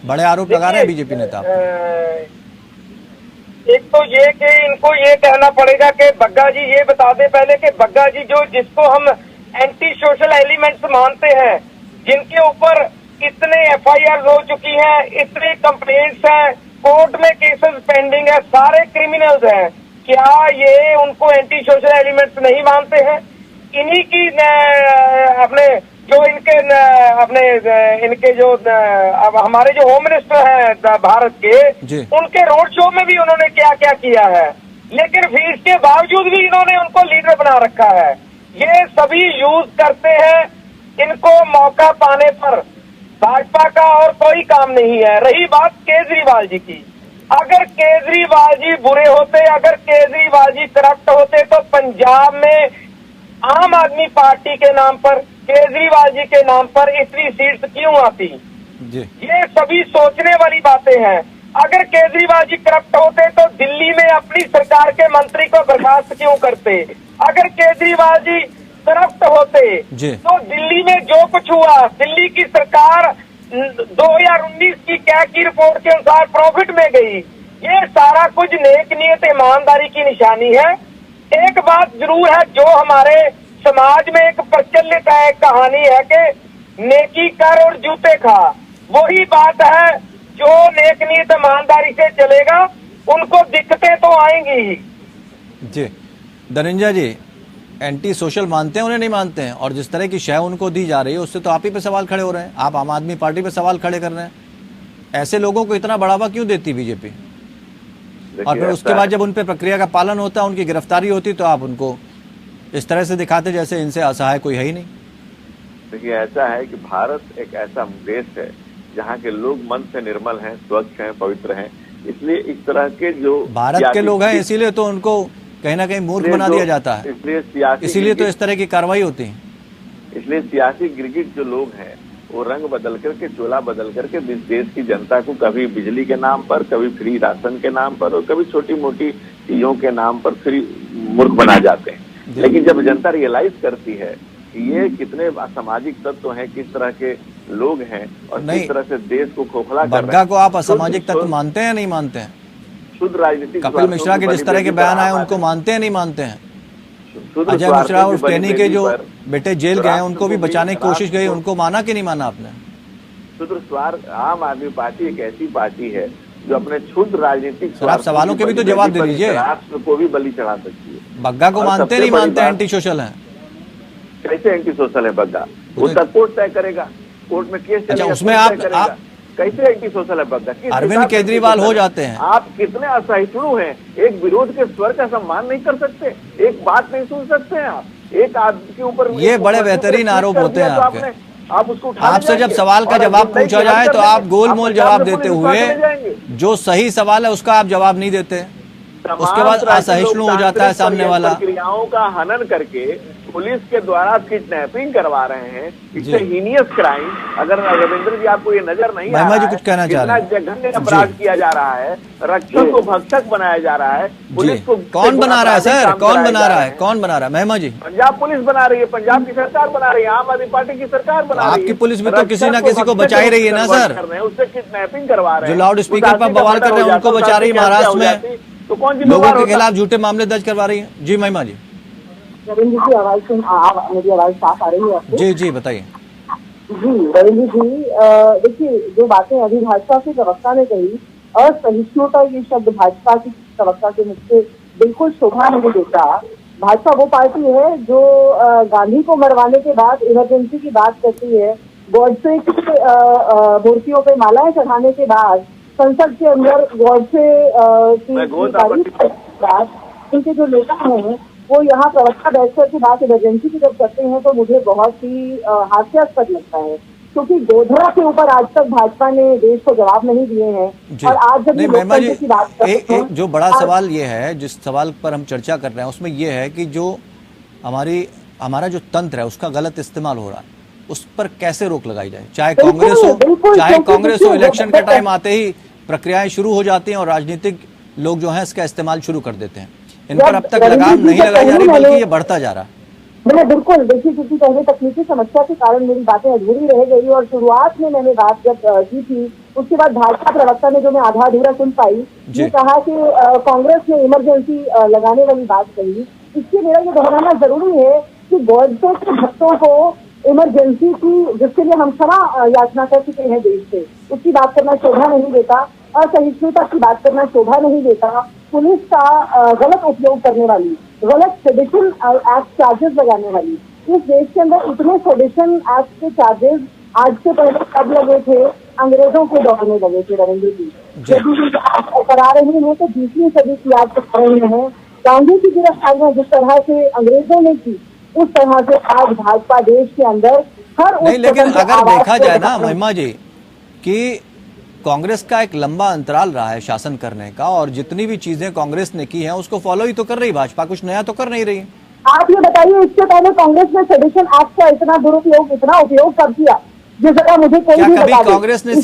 बड़े आरोप लगा रहे हैं बीजेपी नेता। एक तो ये कि इनको ये कहना पड़ेगा कि बग्गा जी ये बता दे पहले कि बग्गा जी जो जिसको हम एंटी सोशल एलिमेंट्स मानते हैं, जिनके ऊपर इतने एफआईआर हो चुकी हैं, इतने कंप्लेंट्स हैं, कोर्ट में केसेस पेंडिंग है, सारे क्रिमिनल्स हैं, क्या ये उनको एंटी सोशल एलिमेंट्स नहीं मानते हैं? इन्हीं की अपने जो इनके जो अब हमारे जो होम मिनिस्टर हैं भारत के, उनके रोड शो में भी उन्होंने क्या क्या किया है, लेकिन फिर इसके बावजूद भी इन्होंने उनको लीडर बना रखा है। ये सभी यूज करते हैं, इनको मौका पाने पर भाजपा का और कोई काम नहीं है। रही बात केजरीवाल जी की, अगर केजरीवाल जी बुरे होते, अगर केजरीवाल जी करप्ट होते तो पंजाब में आम आदमी पार्टी के नाम पर, केजरीवाल जी के नाम पर इतनी सीट्स क्यों आती? ये सभी सोचने वाली बातें हैं। अगर केजरीवाल जी करप्ट होते तो दिल्ली में अपनी सरकार के मंत्री को बर्खास्त क्यों करते? अगर केजरीवाल जी करप्ट होते तो दिल्ली में जो कुछ हुआ, दिल्ली की सरकार 2019 की कैग की रिपोर्ट के अनुसार प्रॉफिट में गई, ये सारा कुछ नेक नियत ईमानदारी की निशानी है। एक बात जरूर है, जो हमारे समाज में एक प्रचलित है, एक कहानी है कि नेकी कर और जूते खा, वही बात है। जो नेक नियत ईमानदारी से चलेगा उनको दिक्कतें तो आएंगी ही। जी धनंजय जी, एंटी सोशल मानते हैं उन्हें नहीं मानते हैं, और जिस तरह की शय उनको दी जा रही है उससे तो आप ही पे सवाल खड़े हो रहे हैं, आप आम आदमी पार्टी पे सवाल खड़े कर रहे हैं। ऐसे लोगों को इतना बढ़ावा क्यों देती बीजेपी? और फिर उसके बाद जब उन पे प्रक्रिया का पालन होता है, उनकी गिरफ्तारी होती, तो आप उनको इस तरह से दिखाते जैसे इनसे असहाय कोई है ही नहीं। देखिए, ऐसा है कि भारत एक ऐसा देश है जहाँ के लोग मन से निर्मल हैं, स्वच्छ हैं, पवित्र हैं, इसलिए इस तरह के जो भारत के लोग हैं इसीलिए तो उनको कहीं ना कहीं मूर्ख बना दिया जाता है, इसीलिए तो इस तरह की कार्रवाई होती है। इसलिए सियासी गिरगिट जो लोग हैं वो रंग बदल करके, चोला बदल करके देश की जनता को कभी बिजली के नाम पर, कभी फ्री राशन के नाम पर और कभी छोटी मोटी चीजों के नाम पर फ्री मूर्ख बना जाते हैं। लेकिन जब जनता रियलाइज करती है कि ये कितने असामाजिक तत्व हैं, किस तरह के लोग हैं और किस तरह से देश को खोखला कर रहे हैं। बग्गा को आप असामाजिक तत्व मानते हैं नहीं मानते हैं? शुद्ध राजनीति, कपिल मिश्रा के जिस तरह के बयान आए उनको मानते हैं नहीं मानते हैं? अजय मिश्रा और टेनी के जो बेटे जेल गए उनको भी बचाने की कोशिश गई, उनको माना कि नहीं माना आपने? शुद्ध स्वार्थ, आम आदमी पार्टी एक ऐसी पार्टी है जो अपने क्षुद्र राजनीतिक आप सवालों के भी तो जवाब दे दीजिए। राष्ट्र को भी बलि चढ़ा सकती है। बग्गा को मानते नहीं मानते एंटी सोशल है? कैसे एंटी सोशल है बग्गा? उसका कोर्ट तय करेगा, कोर्ट में केस चलेगा, उसमें आप कैसे एंटी सोशल है बग्गा? अरविंद केजरीवाल हो जाते हैं। आप कितने असहिष्णु हैं, एक विरोध के स्वर का सम्मान नहीं कर सकते, एक बात नहीं सुन सकते हैं आप, एक आदमी के ऊपर ये बड़े बेहतरीन आरोप होते हैं आपके। आप उसको आपसे जब सवाल का जवाब पूछा जाए तो आप गोलमोल जवाब देते हुए जो सही सवाल है उसका आप जवाब नहीं देते, उसके बाद असहिष्णु हो जाता है सामने वाला। प्रक्रियाओं का हनन करके पुलिस के द्वारा किडनैपिंग करवा रहे हैं, इससे हीनियस क्राइम। अगर रविंद्र जी आपको ये नजर नहीं आ रहा जी कुछ कहना चाह रहे हैं? जघन्य अपराध किया जा रहा है, रक्षक को भक्षक बनाया जा रहा है, पुलिस को कौन बना रहा है सर? कौन बना रहा है? कौन बना रहा है? महिमा जी, पंजाब पुलिस बना रही है, पंजाब की सरकार बना रही है, आम आदमी पार्टी की सरकार बना रही है। आपकी पुलिस भी तो किसी ना किसी को बचा ही रही है ना सर? उससे किडनैपिंग करवा रहे हैं, जो लाउड स्पीकर पर बवाल कर रहे हैं उनको बचा रही है। महाराष्ट्र में तो कौन लोगों के खिलाफ झूठे मामले दर्ज करवा रही है। जी महिमा जी, रविंद्र जी, मेरी आवाज साफ आ रही है? जी जी बताइए। जी रविंद्र जी, देखिए जो बातें अभी भाजपा के प्रवक्ता ने कही, असहिष्णुता ये शब्द भाजपा की प्रवक्ता के मुख से बिल्कुल शोभा नहीं देता। भाजपा वो पार्टी है जो गांधी को मरवाने के बाद इमरजेंसी की बात करती है, गॉडसे की मूर्तियों पे मालाएं चढ़ाने के बाद, संसद के अंदर गॉडसे की तारीफ करने के बाद उनके जो नेता हैं वो यहाँ प्रवक्ता बैठकर की बात इमरजेंसी की जब करते हैं तो मुझे बहुत ही हास्यास्पद लगता है, क्योंकि गोधरा के ऊपर आज तक भाजपा ने देश को जवाब नहीं दिए हैं। और आज जब महिमा जी, की बात करते हैं, जो बड़ा सवाल ये है, जिस सवाल पर हम चर्चा कर रहे हैं उसमें ये है कि जो हमारा जो तंत्र है उसका गलत इस्तेमाल हो रहा है, उस पर कैसे रोक लगाई जाए। चाहे कांग्रेस हो, इलेक्शन का टाइम आते ही प्रक्रियाएं शुरू हो जाती हैं और राजनीतिक लोग जो है इसका इस्तेमाल शुरू कर देते हैं। इन पर अब तक लगाम नहीं लगाई जा रही, बल्कि ये बढ़ता जा रहा है। मैंने बिल्कुल देखिए, क्योंकि पहले तकनीकी समस्या के कारण मेरी बातें अधूरी रह गई और शुरुआत में मैंने बात जब की थी उसके बाद भाजपा प्रवक्ता ने जो मैं आधा अधूरा सुन पाई, ये कहा कि कांग्रेस ने इमरजेंसी लगाने वाली बात कही। इससे मेरा ये दोहराना जरूरी है कि गॉडसे के भक्तों को इमरजेंसी की, जिसके लिए हम क्षमा याचना कर चुके हैं देश से, उसकी बात करना शोभा नहीं देता, असहिष्णुता की बात करना शोभा नहीं देता, पुलिस का गलत उपयोग करने वाली, गलत सेडिशन एक्ट चार्जेस लगाने वाली, इस देश के अंदर इतने सेडिशन एक्ट के चार्जेस आज से पहले कब लगे थे? अंग्रेजों के दौर में लगे थे रविंद्र जी। यदि करा रहे हैं तो 20वीं सदी की याद कर रहे हैं। गांधी की गिरफ्तारियां जिस तरह से अंग्रेजों ने की, उस तरह से आज भाजपा देश के अंदर हर नहीं, लेकिन अगर देखा जाए ना महिमा जी कि कांग्रेस का एक लंबा अंतराल रहा है शासन करने का, और जितनी भी चीजें कांग्रेस ने की हैं उसको फॉलो ही तो कर रही भाजपा, कुछ नया तो कर नहीं रही। आप ये बताइए, इससे पहले कांग्रेस ने सेडिशन एक्ट का इतना दुरुपयोग, इतना उपयोग कर दिया, जिस जगह मुझे कोई क्या नहीं कभी बता दे। कांग्रेस ने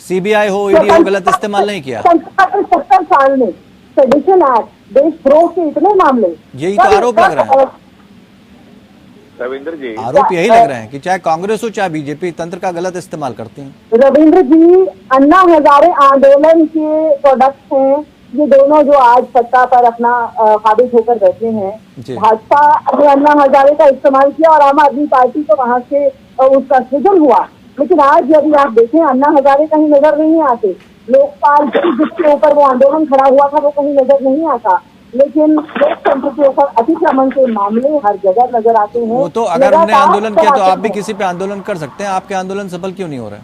सीबीआई हो, ईडी हो, गलत इस्तेमाल नहीं किया? 70 साल में सेडिशन एक्ट, देशद्रोह के इतने मामले, यही तो आरोप लग रहा है रविंद्र जी। आरोप यही लग रहे हैं कि चाहे कांग्रेस हो चाहे बीजेपी तंत्र का गलत इस्तेमाल करती हैं। रविंद्र जी, अन्ना हजारे आंदोलन के प्रोडक्ट हैं ये दोनों, जो आज सत्ता पर अपना काबिज होकर बैठे हैं। भाजपा ने अन्ना हजारे का इस्तेमाल किया और आम आदमी पार्टी को वहां से उसका सृजन हुआ, लेकिन आज यदि आप देखें अन्ना हजारे कहीं नजर नहीं आते, लोकपाल जिसके ऊपर वो आंदोलन खड़ा हुआ था वो कहीं नजर नहीं आता, लेकिन लोकतंत्र के ऊपर अतिक्रमण के मामले हर जगह नजर आते हैं। वो तो अगर उन्होंने आंदोलन किया तो आप भी किसी पे आंदोलन कर सकते हैं, आपके आंदोलन सफल क्यों नहीं हो रहे?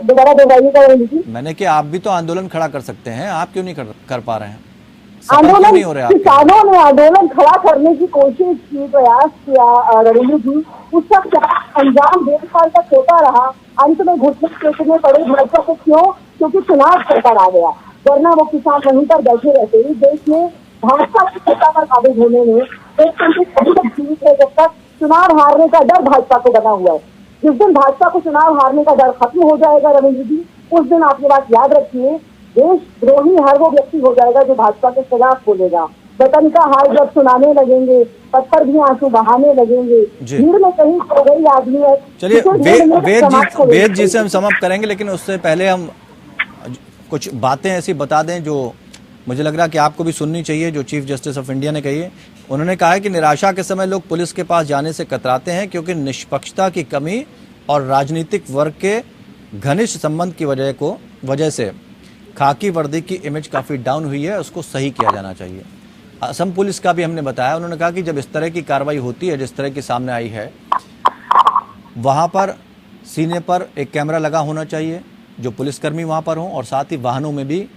दोबारा दोहराइएगा। मैंने कि आप भी तो आंदोलन खड़ा कर सकते हैं, आप क्यों नहीं कर पा रहे हैं? आंदोलन नहीं हो रहे? किसानों ने आंदोलन खड़ा करने की कोशिश की, प्रयास किया रविंद्र जी, उसका क्या अंजाम 1.5 साल तक होता रहा, अंत में घुटने टेकने पड़े भाजपा को। क्यों? क्योंकि चुनाव सरकार आ गया, वरना वो किसान वहीं पर बैठे रहते। इस देश में भाजपा की सत्ता पर काबिज होने में जब तक चुनाव हारने का डर भाजपा को बना हुआ है। जिस दिन भाजपा को चुनाव हारने का डर खत्म हो जाएगा रविंद्र जी, उस दिन आप ये बात याद रखिए, देशद्रोही हर वो व्यक्ति हो जाएगा जो भाजपा के खिलाफ बोलेगा। वतन का हाल जब सुनाने लगेंगे, पत्थर भी आंसू बहाने लगेंगे, भीड़ में कहीं खो गई आदमी है। चलिए वेद जी से हम समाप्त करेंगे, लेकिन उससे पहले हम कुछ बातें ऐसी बता दें जो मुझे लग रहा है कि आपको भी सुननी चाहिए, जो चीफ जस्टिस ऑफ इंडिया ने कही है। उन्होंने कहा है कि निराशा के समय लोग पुलिस के पास जाने से कतराते हैं क्योंकि निष्पक्षता की कमी और राजनीतिक वर्ग के घनिष्ठ संबंध की वजह से खाकी वर्दी की इमेज काफ़ी डाउन हुई है, उसको सही किया जाना चाहिए। असम पुलिस का भी हमने बताया, उन्होंने कहा कि जब इस तरह की कार्रवाई होती है जिस तरह की सामने आई है, वहाँ पर सीने पर एक कैमरा लगा होना चाहिए, जो पुलिसकर्मी वहाँ पर हों, और साथ ही वाहनों में भी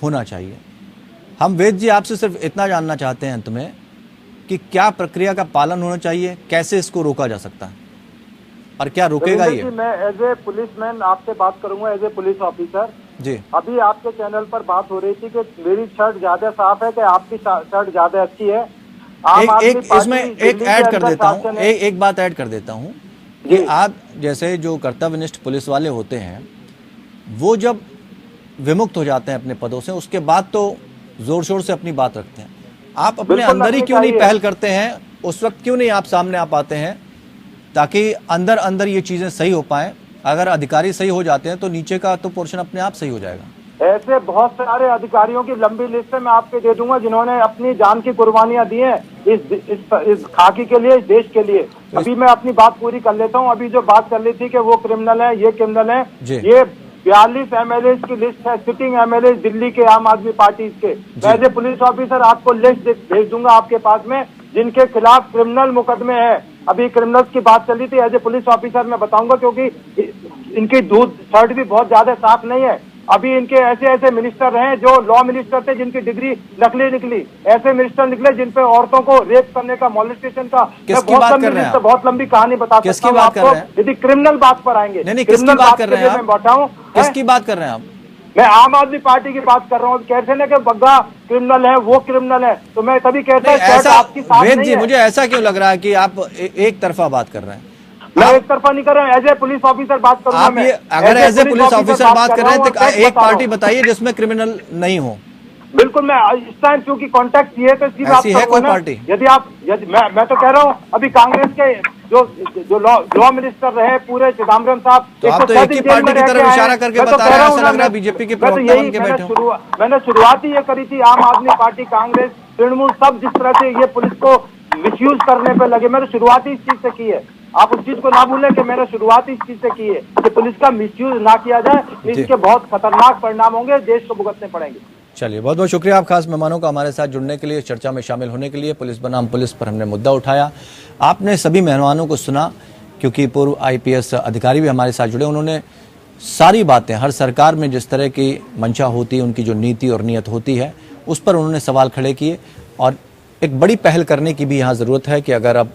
होना चाहिए। हम वेद जी आपसे सिर्फ इतना जानना चाहते हैं अंत में कि क्या प्रक्रिया का पालन होना चाहिए, कैसे इसको रोका जा सकता है और क्या रोकेगा ये? मैं एज ए पुलिसमैन आपसे बात करूंगा, एज ए पुलिस ऑफिसर जी। अभी आपके चैनल पर बात हो रही थी कि मेरी शर्ट ज्यादा साफ है कि आपकी शर्ट ज्यादा अच्छी है। इसमें एक ऐड कर देता हूँ, एक बात ऐड कर देता हूँ कि आप जैसे जो कर्तव्यनिष्ठ पुलिस वाले होते हैं वो जब विमुक्त हो जाते हैं अपने पदों से, उसके बाद तो जोर शोर से अपनी बात रखते हैं। आप अपने अंदर ही क्यों नहीं पहल करते हैं? उस वक्त क्यों नहीं आप सामने आ पाते हैं ताकि अंदर ये चीजें सही हो पाए? अगर अधिकारी सही हो जाते हैं तो नीचे का तो पोर्शन अपने आप सही हो जाएगा। ऐसे बहुत सारे अधिकारियों की लंबी लिस्ट मैं आपको दे दूंगा जिन्होंने अपनी जान की कुर्बानियां दी हैं इस खाकी के लिए, इस देश के लिए। अभी मैं अपनी बात पूरी कर लेता हूं। अभी जो बात चल रही थी कि वो क्रिमिनल है, ये क्रिमिनल है, ये 42 एमएलए की लिस्ट है, सिटिंग एमएलए दिल्ली के आम आदमी पार्टी के। मैं एज ए पुलिस ऑफिसर आपको लिस्ट भेज दूंगा आपके पास में, जिनके खिलाफ क्रिमिनल मुकदमे हैं। अभी क्रिमिनल्स की बात चल रही थी, एज ए पुलिस ऑफिसर मैं बताऊंगा, क्योंकि इनकी दूध शर्ट भी बहुत ज्यादा साफ नहीं है। अभी इनके ऐसे ऐसे मिनिस्टर रहे जो लॉ मिनिस्टर थे, जिनकी डिग्री नकली निकली। ऐसे मिनिस्टर निकले जिन पे औरतों को रेप करने का, मॉलेस्टेशन का, बहुत लंबी कहानी बता सकता हूँ आपको, यदि क्रिमिनल बात पर आएंगे। किसकी बात कर रहे हैं मैं बताऊं, किसकी बात कर रहे हैं आप? मैं आम आदमी पार्टी की बात कर रहा हूँ। कहते हैं कि बग्गा क्रिमिनल है, वो क्रिमिनल है, तो मैं तभी कहता हूँ वेद जी, मुझे ऐसा क्यों लग रहा है कि आप एक तरफा बात कर रहे हैं? मैं एक तरफा नहीं कर रहा हूँ, एज ए पुलिस ऑफिसर बात करूंगा। आप ये अगर एज ए पुलिस ऑफिसर बात कर रहे हैं तो एक पार्टी बताइए जिसमें क्रिमिनल नहीं हो। बिल्कुल, मैं इस टाइम क्योंकि कॉन्टेक्ट ये है तो इसकी बात है कोई पार्टी? यदि मैं तो कह रहा हूँ, अभी कांग्रेस के जो लॉ मिनिस्टर रहे पूरे चिदम्बरम साहब, तो आप तो एक ही पार्टी की तरफ इशारा करके बता रहे हैं, ऐसा लग रहा है बीजेपी के प्रवक्ता बन के बैठे हो। मैंने शुरुआत ही ये करी थी, आम आदमी पार्टी, कांग्रेस, तृणमूल सब जिस तरह से ये पुलिस को मिसयूज करने पे लगे, मैंने शुरुआत ही इस चीज से की है। आप उस चीज को ना भूलें कि मैंने शुरुआत इस चीज से की है कि पुलिस का मिसयूज ना किया जाए, इसके बहुत खतरनाक परिणाम होंगे, देश को भुगतने पड़ेंगे। चलिए, बहुत बहुत शुक्रिया आप खास मेहमानों का हमारे साथ जुड़ने के लिए, चर्चा में शामिल होने के लिए। पुलिस बनाम पुलिस पर हमने मुद्दा उठाया, आपने सभी मेहमानों को सुना, क्योंकि पूर्व IPS अधिकारी भी हमारे साथ जुड़े। उन्होंने सारी बातें, हर सरकार में जिस तरह की मंशा होती है, उनकी जो नीति और नीयत होती है, उस पर उन्होंने सवाल खड़े किए। और एक बड़ी पहल करने की भी यहाँ ज़रूरत है कि अगर अब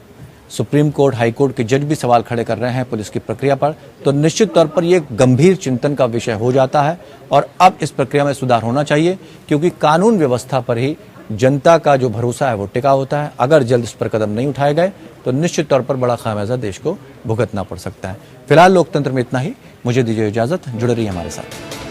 सुप्रीम कोर्ट, हाई कोर्ट के जज भी सवाल खड़े कर रहे हैं पुलिस की प्रक्रिया पर, तो निश्चित तौर पर यह गंभीर चिंतन का विषय हो जाता है। और अब इस प्रक्रिया में सुधार होना चाहिए, क्योंकि कानून व्यवस्था पर ही जनता का जो भरोसा है वो टिका होता है। अगर जल्द इस पर कदम नहीं उठाए गए तो निश्चित तौर पर बड़ा खामियाजा देश को भुगतना पड़ सकता है। फिलहाल लोकतंत्र में इतना ही, मुझे दीजिए इजाजत, जुड़े रहिए हमारे साथ।